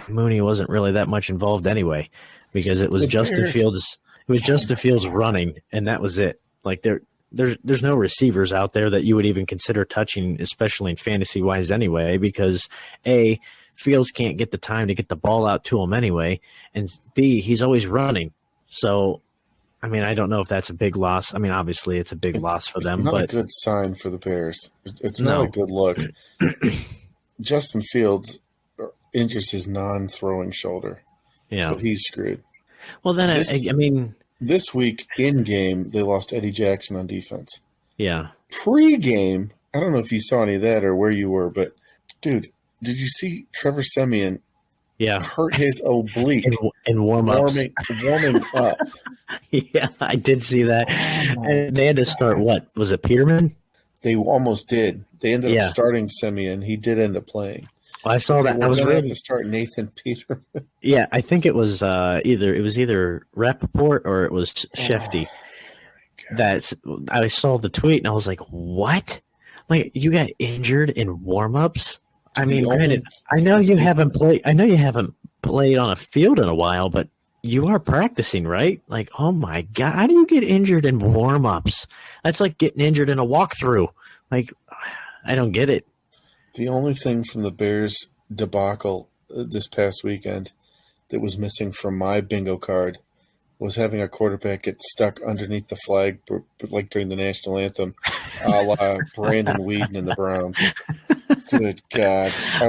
A: Mooney wasn't really that much involved anyway, because it was Justin Fields. It was Justin Fields running, and that was it. Like there's no receivers out there that you would even consider touching, especially in fantasy wise anyway, because A, Fields can't get the time to get the ball out to him anyway, and B, he's always running. So, I mean, I don't know if that's a big loss. I mean, obviously it's a big loss for them.
B: It's not
A: but
B: a good sign for the Bears. It's not a good look. Justin Fields injures his non-throwing shoulder. Yeah. So he's screwed.
A: Well, then, I mean...
B: This week, in-game, they lost Eddie Jackson on defense.
A: Yeah.
B: Pre-game, I don't know if you saw any of that or where you were, but, dude, did you see Trevor Siemian hurt his oblique
A: in warm-ups?
B: Warming up.
A: Yeah, I did see that. And they had to start what? Was it Peterman?
B: They almost did. They ended up starting Siemian. He did end up playing.
A: Well, I saw that. I was ready
B: to start Nathan Peterman.
A: Yeah, I think it was either Rappaport or it was Shefty. I saw the tweet and I was like, "What? Like you got injured in warm-ups?" I mean, granted, I know you haven't played on a field in a while, but you are practicing, right? Like, oh my god, how do you get injured in warm-ups? That's like getting injured in a walkthrough. Like, I don't get it.
B: The only thing from the Bears debacle this past weekend that was missing from my bingo card was having a quarterback get stuck underneath the flag, like during the national anthem, a la Brandon Weeden and the Browns. Good God! I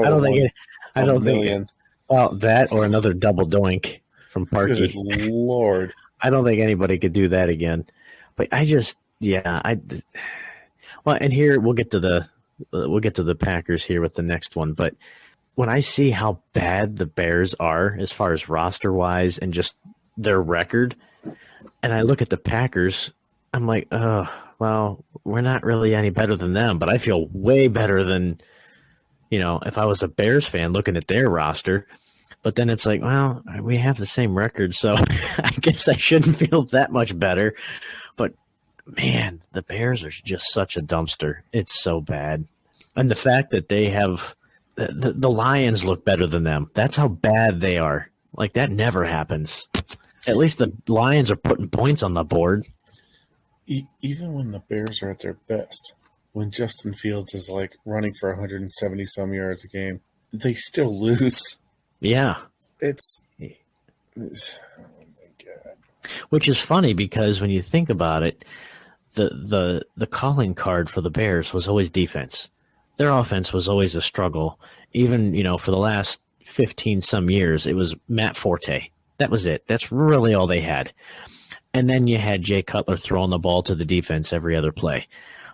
B: don't think.
A: Well, that or another double doink from Parkey.
B: Good Lord!
A: I don't think anybody could do that again. But well, and here we'll get to the Packers here with the next one. But when I see how bad the Bears are as far as roster-wise and just their record, and I look at the Packers, I'm like, oh, well, we're not really any better than them. But I feel way better than, if I was a Bears fan looking at their roster. But then it's like, well, we have the same record, so I guess I shouldn't feel that much better. But, man, the Bears are just such a dumpster. It's so bad. And the fact that they have the Lions look better than them. That's how bad they are. Like, that never happens. At least the Lions are putting points on the board.
B: Even when the Bears are at their best, when Justin Fields is, like, running for 170-some yards a game, they still lose.
A: Yeah.
B: It's oh, my God.
A: Which is funny because when you think about it, the calling card for the Bears was always defense. Their offense was always a struggle. Even, for the last 15-some years, it was Matt Forte. That was it. That's really all they had. And then you had Jay Cutler throwing the ball to the defense every other play.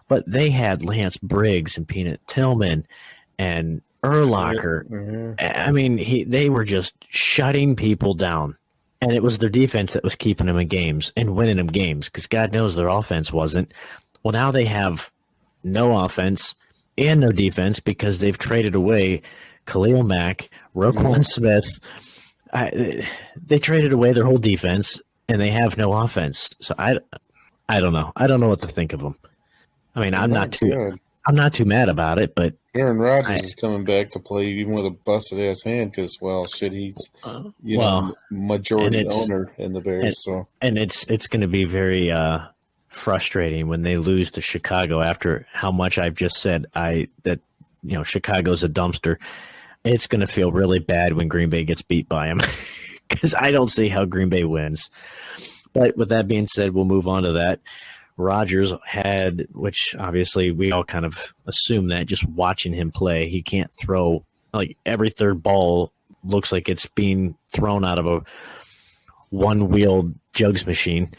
A: But they had Lance Briggs and Peanut Tillman and Urlacher. Mm-hmm. I mean, they were just shutting people down. And it was their defense that was keeping them in games and winning them games because God knows their offense wasn't. Well, now they have no offense and no defense because they've traded away Khalil Mack, Roquan Smith. They traded away their whole defense, and they have no offense. So I don't know. I don't know what to think of them. I mean, I'm not too mad about it, but
B: Aaron Rodgers is coming back to play even with a busted ass hand because, he's majority owner in the Bears.
A: And it's going to be very frustrating when they lose to Chicago after how much I've just said Chicago's a dumpster. It's going to feel really bad when Green Bay gets beat by them because I don't see how Green Bay wins. But with that being said, we'll move on to that. Rodgers had, which obviously we all kind of assume that just watching him play, he can't throw, like every third ball looks like it's being thrown out of a one-wheeled jugs machine.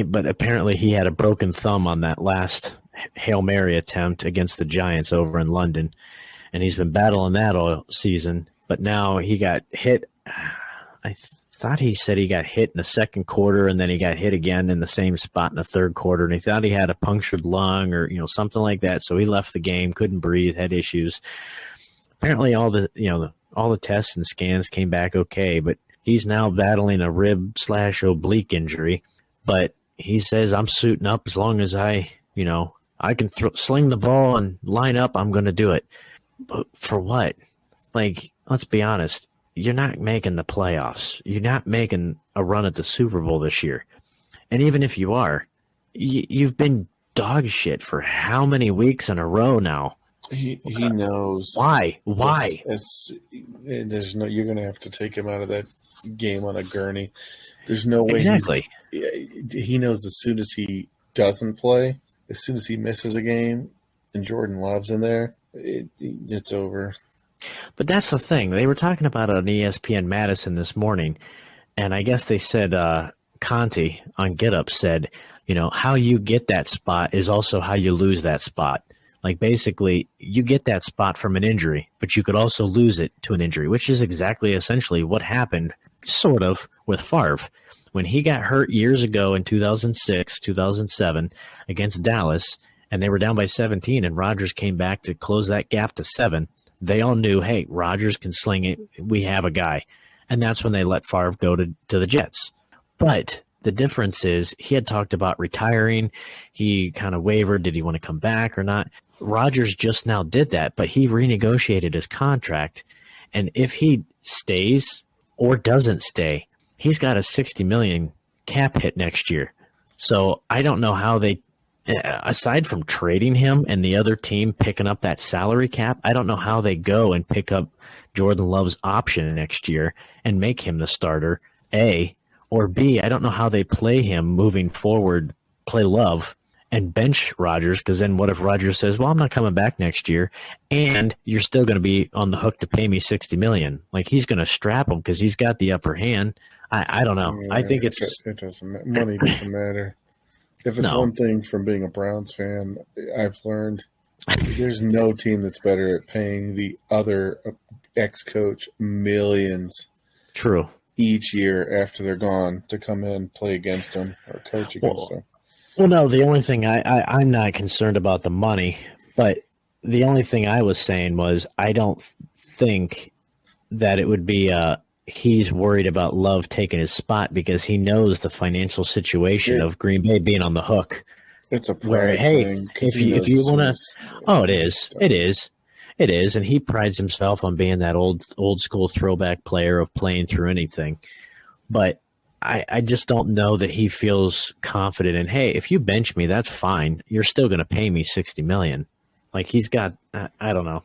A: But apparently he had a broken thumb on that last Hail Mary attempt against the Giants over in London. And he's been battling that all season. But now he got hit. I thought he said he got hit in the second quarter, and then he got hit again in the same spot in the third quarter. And he thought he had a punctured lung or, something like that. So he left the game, couldn't breathe, had issues. Apparently all the tests and scans came back okay, but he's now battling a rib/oblique injury. But he says, I'm suiting up as long as I can sling the ball and line up, I'm going to do it. But for what? Like, let's be honest. You're not making the playoffs. You're not making a run at the Super Bowl this year. And even if you are, you've been dog shit for how many weeks in a row now?
B: He knows.
A: Why?
B: There's no. You're going to have to take him out of that game on a gurney. There's no way.
A: Exactly.
B: He knows as soon as he doesn't play, as soon as he misses a game, and Jordan Love's in there, it's over.
A: But that's the thing. They were talking about it on ESPN Madison this morning, and I guess they said Conti on Get Up said, how you get that spot is also how you lose that spot. Like, basically, you get that spot from an injury, but you could also lose it to an injury, which is exactly essentially what happened, sort of, with Favre. When he got hurt years ago in 2006, 2007 against Dallas, and they were down by 17, and Rodgers came back to close that gap to 7, they all knew, hey, Rodgers can sling it. We have a guy. And that's when they let Favre go to the Jets. But the difference is he had talked about retiring. He kind of wavered. Did he want to come back or not? Rodgers just now did that, but he renegotiated his contract. And if he stays or doesn't stay, he's got a $60 million cap hit next year. So I don't know how they, aside from trading him and the other team picking up that salary cap, I don't know how they go and pick up Jordan Love's option next year and make him the starter, A, or B, I don't know how they play him moving forward, play Love, and bench Rodgers, because then what if Rodgers says, well, I'm not coming back next year, and you're still going to be on the hook to pay me $60 million. Like, he's going to strap him because he's got the upper hand. I don't know.
B: Yeah,
A: I think
B: it doesn't. Money doesn't matter. If it's one thing from being a Browns fan, I've learned there's no team that's better at paying the other ex-coach millions.
A: True.
B: Each year after they're gone to come in, play against them, or coach against them.
A: Well, no, the only thing I'm not concerned about the money, but the only thing I was saying was I don't think that it would be he's worried about Love taking his spot because he knows the financial situation of Green Bay being on the hook.
B: It's a pride thing.
A: If you want to, it is, and he prides himself on being that old school throwback player of playing through anything. But I just don't know that he feels confident in, hey, if you bench me, that's fine. You're still going to pay me $60 million. Like, he's got, I don't know.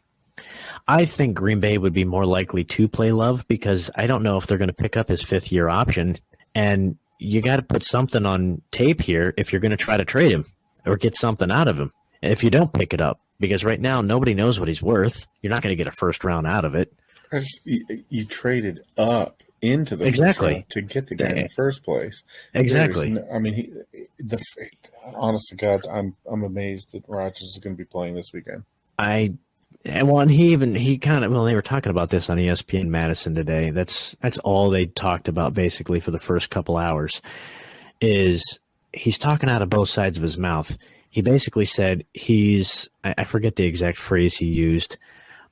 A: I think Green Bay would be more likely to play Love because I don't know if they're going to pick up his 5th-year option. And you got to put something on tape here if you're going to try to trade him or get something out of him. If you don't pick it up, because right now nobody knows what he's worth. You're not going to get a first round out of it.
B: You traded up into the first round to get the guy in the first place.
A: Exactly.
B: Honest to God, I'm amazed that Rodgers is going to be playing this weekend.
A: They were talking about this on ESPN Madison today. That's all they talked about basically for the first couple hours. Is he's talking out of both sides of his mouth. He basically said I forget the exact phrase he used,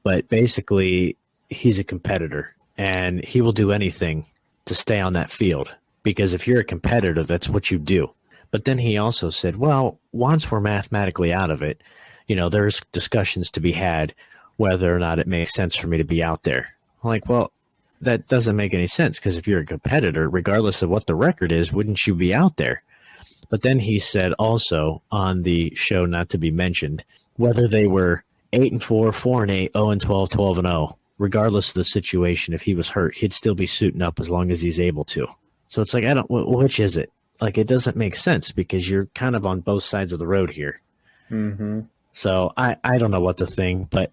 A: but basically he's a competitor and he will do anything to stay on that field because if you're a competitor, that's what you do. But then he also said, well, once we're mathematically out of it, there's discussions to be had whether or not it makes sense for me to be out there. I'm like, well, that doesn't make any sense because if you're a competitor, regardless of what the record is, wouldn't you be out there? But then he said also on the show not to be mentioned, whether they were 8-4, 4-8, 0-12, 12-0, regardless of the situation, if he was hurt, he'd still be suiting up as long as he's able to. So it's like, which is it? Like, it doesn't make sense because you're kind of on both sides of the road here.
B: Mm-hmm.
A: So I don't know what to think, but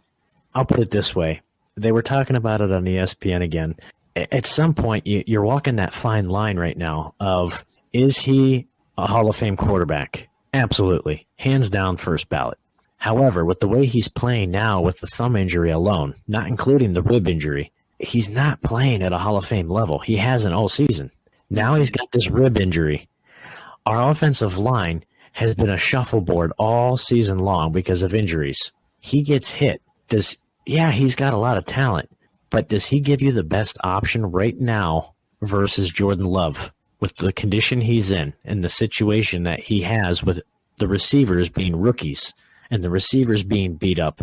A: I'll put it this way. They were talking about it on ESPN again. At some point, you're walking that fine line right now of, is he a Hall of Fame quarterback? Absolutely. Hands down, first ballot. However, with the way he's playing now with the thumb injury alone, not including the rib injury, he's not playing at a Hall of Fame level. He hasn't all season. Now he's got this rib injury. Our offensive line has been a shuffleboard all season long because of injuries. He gets hit. He's got a lot of talent, but does he give you the best option right now versus Jordan Love with the condition he's in and the situation that he has with the receivers being rookies and the receivers being beat up.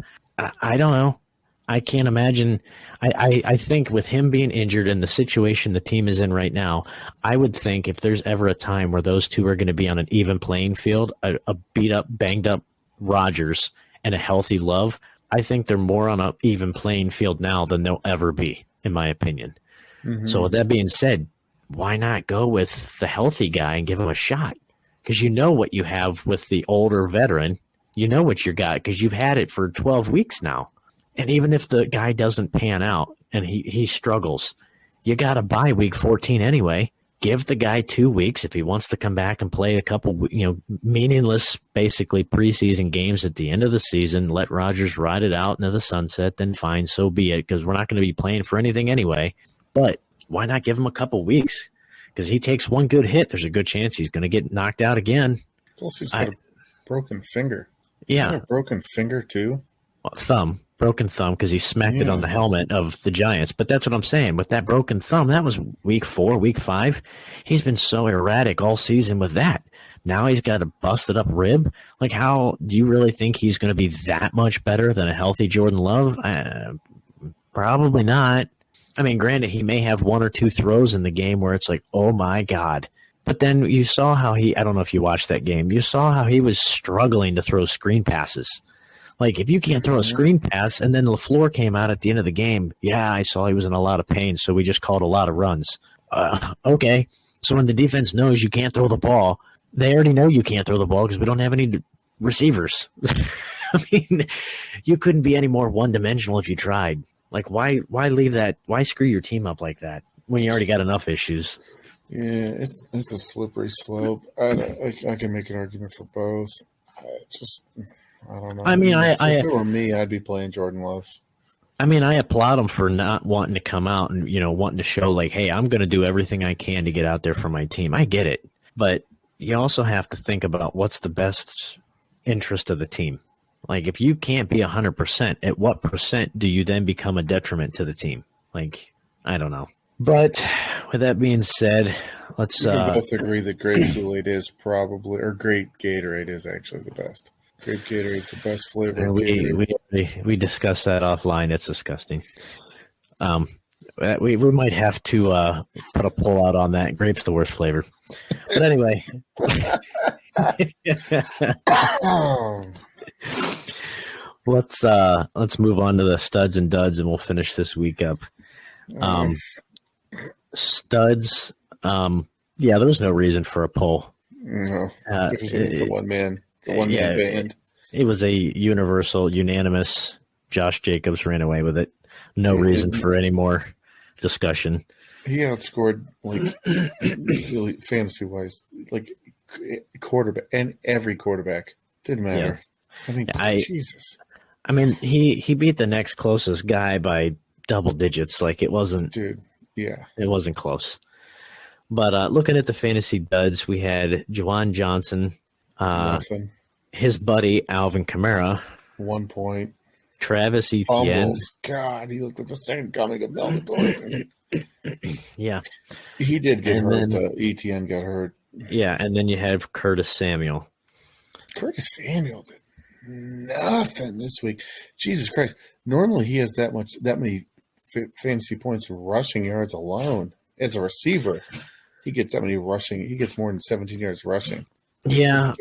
A: I don't know. I can't imagine. I think with him being injured and the situation the team is in right now, I would think if there's ever a time where those two are going to be on an even playing field, a beat up, banged up Rodgers and a healthy Love, I think they're more on an even playing field now than they'll ever be, in my opinion. Mm-hmm. So with that being said, why not go with the healthy guy and give him a shot? Because you know what you have with the older veteran. You know what you got because you've had it for 12 weeks now. And even if the guy doesn't pan out and he struggles, you got to bye week 14 anyway. Give the guy 2 weeks if he wants to come back and play a couple, meaningless, basically preseason games at the end of the season. Let Rodgers ride it out into the sunset. Then fine, so be it. Because we're not going to be playing for anything anyway. But why not give him a couple weeks? Because he takes one good hit, there's a good chance he's going to get knocked out again.
B: Plus, he's got a broken finger.
A: Yeah,
B: a broken finger too.
A: Broken thumb because he smacked it on the helmet of the Giants. But that's what I'm saying. With that broken thumb, that was week 4, week 5. He's been so erratic all season with that. Now he's got a busted up rib. Like, how do you really think he's going to be that much better than a healthy Jordan Love? Probably not. I mean, granted, he may have 1 or 2 throws in the game where it's like, oh my God. But then you saw how I don't know if you watched that game, you saw how he was struggling to throw screen passes. Like, if you can't throw a screen pass, and then LaFleur came out at the end of the game, yeah, I saw he was in a lot of pain, so we just called a lot of runs. Okay, so when the defense knows you can't throw the ball, they already know you can't throw the ball because we don't have any receivers. I mean, you couldn't be any more one-dimensional if you tried. Like, why leave that? Why screw your team up like that when you already got enough issues?
B: Yeah, it's a slippery slope. I can make an argument for both. I don't know.
A: I mean,
B: if it were me, I'd be playing Jordan Love.
A: I mean, I applaud him for not wanting to come out and, wanting to show like, hey, I'm going to do everything I can to get out there for my team. I get it. But you also have to think about what's the best interest of the team. Like, if you can't be 100%, at what percent do you then become a detriment to the team? Like, I don't know. But with that being said, let's
B: we can both agree that grape Kool-Aid is grape Gatorade is actually the best. Grape Gatorade's the best flavor.
A: We discussed that offline. It's disgusting. We might have to put a pull out on that. Grape's the worst flavor. But anyway. Let's move on to the studs and duds, and we'll finish this week up. Studs. Yeah, there was no reason for a poll.
B: No, it's a one-man. It's a one-man band.
A: It was a universal, unanimous. Josh Jacobs ran away with it. No reason for any more discussion.
B: He outscored, fantasy-wise, quarterback and every quarterback. Didn't matter. Yeah. I mean, Jesus.
A: I mean, he beat the next closest guy by double digits. Like, it wasn't.
B: Dude, yeah.
A: It wasn't close. But looking at the fantasy duds, we had Juwan Johnson.
B: Nothing.
A: His buddy, Alvin Kamara.
B: 1 point.
A: Travis Etienne.
B: Fumbles. God, he looked at the second coming of Melvin Gordon.
A: Yeah.
B: He did get hurt. Etienne got hurt.
A: Yeah, and then you have Curtis Samuel.
B: Curtis Samuel did nothing this week. Jesus Christ. Normally he has that many fantasy points rushing yards alone. As a receiver, he gets that many rushing. He gets more than 17 yards rushing.
A: Yeah,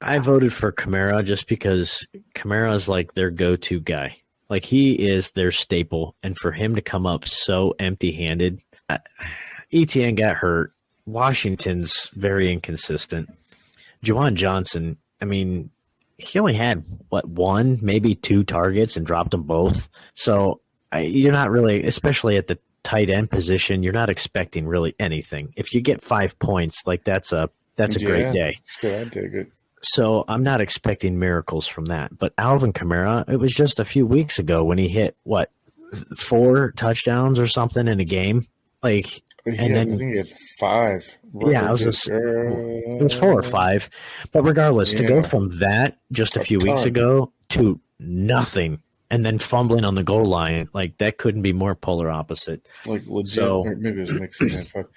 A: I voted for Kamara just because Kamara is like their go-to guy. Like, he is their staple, and for him to come up so empty-handed, Etienne got hurt. Washington's very inconsistent. Juwan Johnson, I mean, he only had, 1, maybe 2 targets and dropped them both. So you're not really, especially at the tight end position, you're not expecting really anything. If you get 5 points, that's a great day.
B: Sure, I'd take it.
A: So I'm not expecting miracles from that. But Alvin Kamara, it was just a few weeks ago when he hit, 4 touchdowns or something in a game?
B: I think he had 5.
A: Yeah, it was 4 or 5. But regardless, to go from that just a few weeks ago to nothing and then fumbling on the goal line. Like, that couldn't be more polar opposite.
B: Like legit, or maybe it was mixing that. Fuck,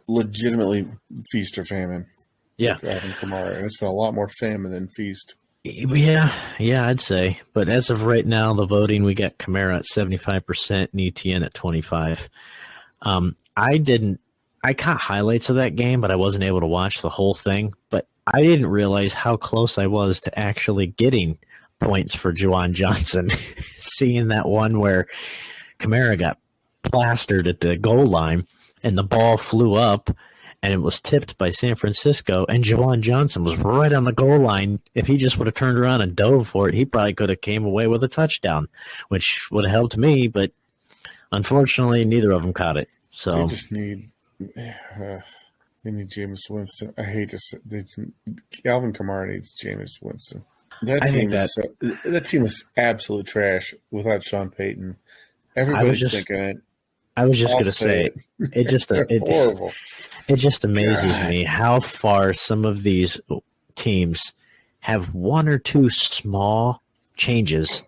B: legitimately feast or famine.
A: Yeah,
B: with Alvin Kamara, and it's been a lot more famine than feast.
A: yeah, I'd say. But as of right now, the voting, we got Kamara at 75% and ETN at 25. I caught highlights of that game, but I wasn't able to watch the whole thing. But I didn't realize how close I was to actually getting points for Juwan Johnson. Seeing that one where Kamara got plastered at the goal line and the ball flew up and it was tipped by San Francisco, and Juwan Johnson was right on the goal line. If he just would have turned around and dove for it, he probably could have came away with a touchdown, which would have helped me, but unfortunately, neither of them caught it. So
B: they just need they need Jameis Winston. I hate to say Alvin Kamara needs Jameis Winston. That team is absolute trash without Sean Payton. Everybody's thinking it.
A: I was just going to say it.
B: Horrible.
A: It just amazes me how far some of these teams have one or two small changes,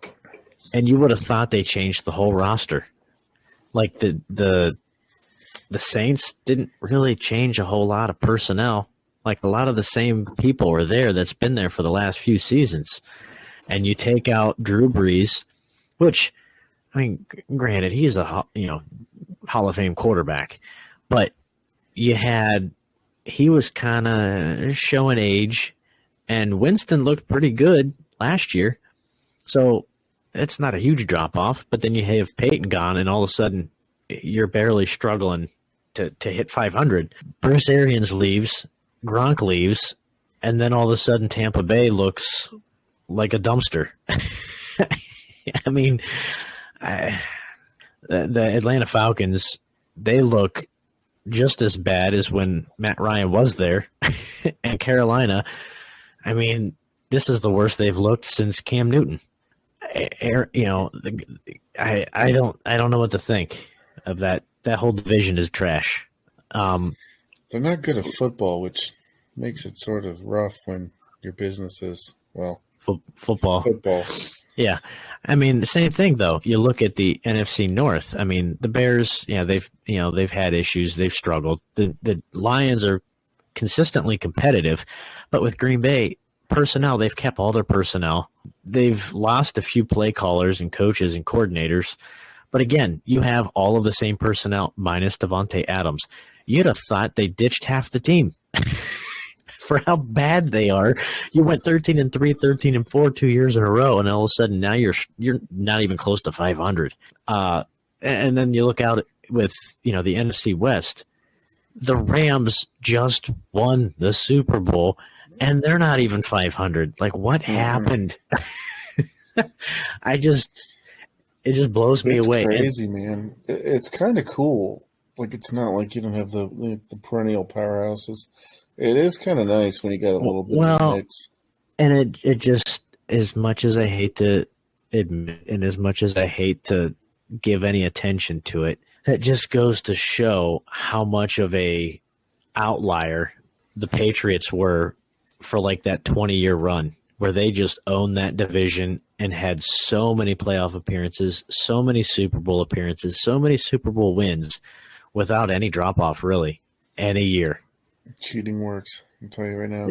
A: and you would have thought they changed the whole roster. Like the Saints didn't really change a whole lot of personnel. Like, a lot of the same people were there that's been there for the last few seasons. And you take out Drew Brees, which, I mean, granted, he's a Hall of Fame quarterback, but he was kind of showing age, and Winston looked pretty good last year. So it's not a huge drop off, but then you have Peyton gone, and all of a sudden you're barely struggling to hit 500. Bruce Arians leaves, Gronk leaves, and then all of a sudden Tampa Bay looks like a dumpster. I mean, the Atlanta Falcons, they look just as bad as when Matt Ryan was there. And Carolina, I mean, this is the worst they've looked since Cam Newton. I don't know what to think of that. That whole division is trash.
B: They're not good at football, which makes it sort of rough when your business is, well,
A: football.
B: Football.
A: Yeah. I mean, the same thing though. You look at the NFC North. I mean, the Bears, they've had issues, they've struggled. The Lions are consistently competitive, but with Green Bay personnel, they've kept all their personnel. They've lost a few play callers and coaches and coordinators, but again, you have all of the same personnel minus Devontae Adams. You'd have thought they ditched half the team. For how bad they are. You went 13-3, 13-4 2 years in a row, and all of a sudden now you're not even close to 500. And then you look out with the NFC West. The Rams just won the Super Bowl, and they're not even 500. Like, what happened? It just blows me away.
B: It's crazy, man. It's kind of cool. Like, it's not like you don't have the perennial powerhouses. It is kind of nice when you got a little bit of a mix.
A: And it just, as much as I hate to admit, and as much as I hate to give any attention to it, it just goes to show how much of a outlier the Patriots were for like that 20-year run where they just owned that division and had so many playoff appearances, so many Super Bowl appearances, so many Super Bowl wins without any drop-off really any year.
B: Cheating works. I'll tell you right now.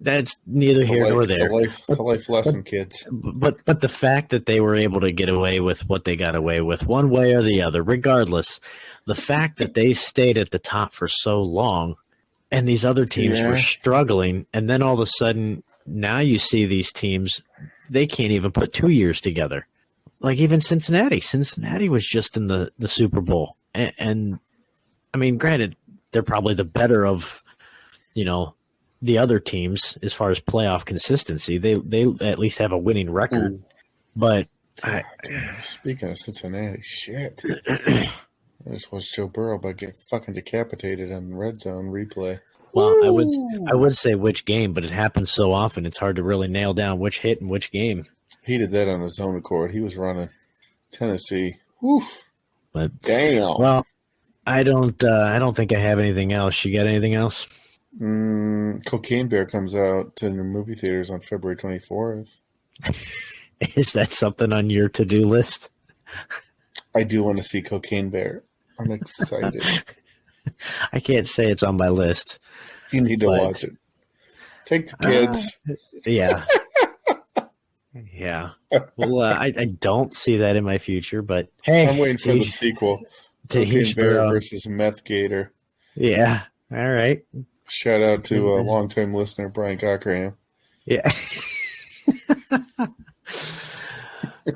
A: That's neither here nor there.
B: It's a life lesson, kids.
A: But the fact that they were able to get away with what they got away with, one way or the other, regardless, the fact that they stayed at the top for so long, and these other teams were struggling, and then all of a sudden, now you see these teams, they can't even put 2 years together. Like even Cincinnati. Cincinnati was just in the Super Bowl, and I mean, granted, they're probably the better of, the other teams as far as playoff consistency. They at least have a winning record. Ooh. But
B: speaking of Cincinnati, shit. I just watched Joe Burrow get fucking decapitated on red zone replay.
A: Well, I would say which game, but it happens so often it's hard to really nail down which hit and which game.
B: He did that on his own accord. He was running Tennessee. Oof.
A: But
B: damn.
A: Well, I don't think I have anything else. You got anything else?
B: Cocaine Bear comes out to the movie theaters on February 24th.
A: Is that something on your to-do list?
B: I do want to see Cocaine Bear. I'm excited.
A: I can't say it's on my list.
B: You need to watch it. Take the kids.
A: Yeah. Yeah. Well, I don't see that in my future, but hey.
B: I'm waiting for the sequel. Cocaine Bear versus Meth Gator.
A: Yeah. All right.
B: Shout out to a longtime listener, Brian Cockerham.
A: Yeah.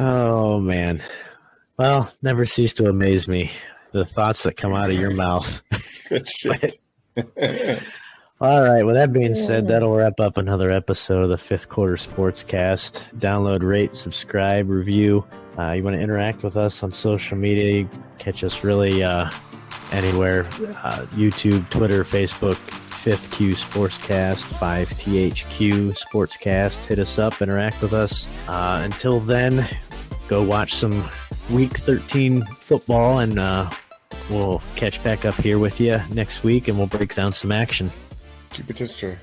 A: Oh, man. Well, never cease to amaze me, the thoughts that come out of your mouth.
B: Good shit.
A: All right. With that being said, that'll wrap up another episode of the Fifth Quarter Sportscast. Download, rate, subscribe, review. You want to interact with us on social media, you catch us really anywhere. YouTube, Twitter, Facebook, 5th Q Sportscast, 5THQ Sportscast. Hit us up, interact with us. Until then, go watch some Week 13 football, and we'll catch back up here with you next week, and we'll break down some action.
B: Keep it history.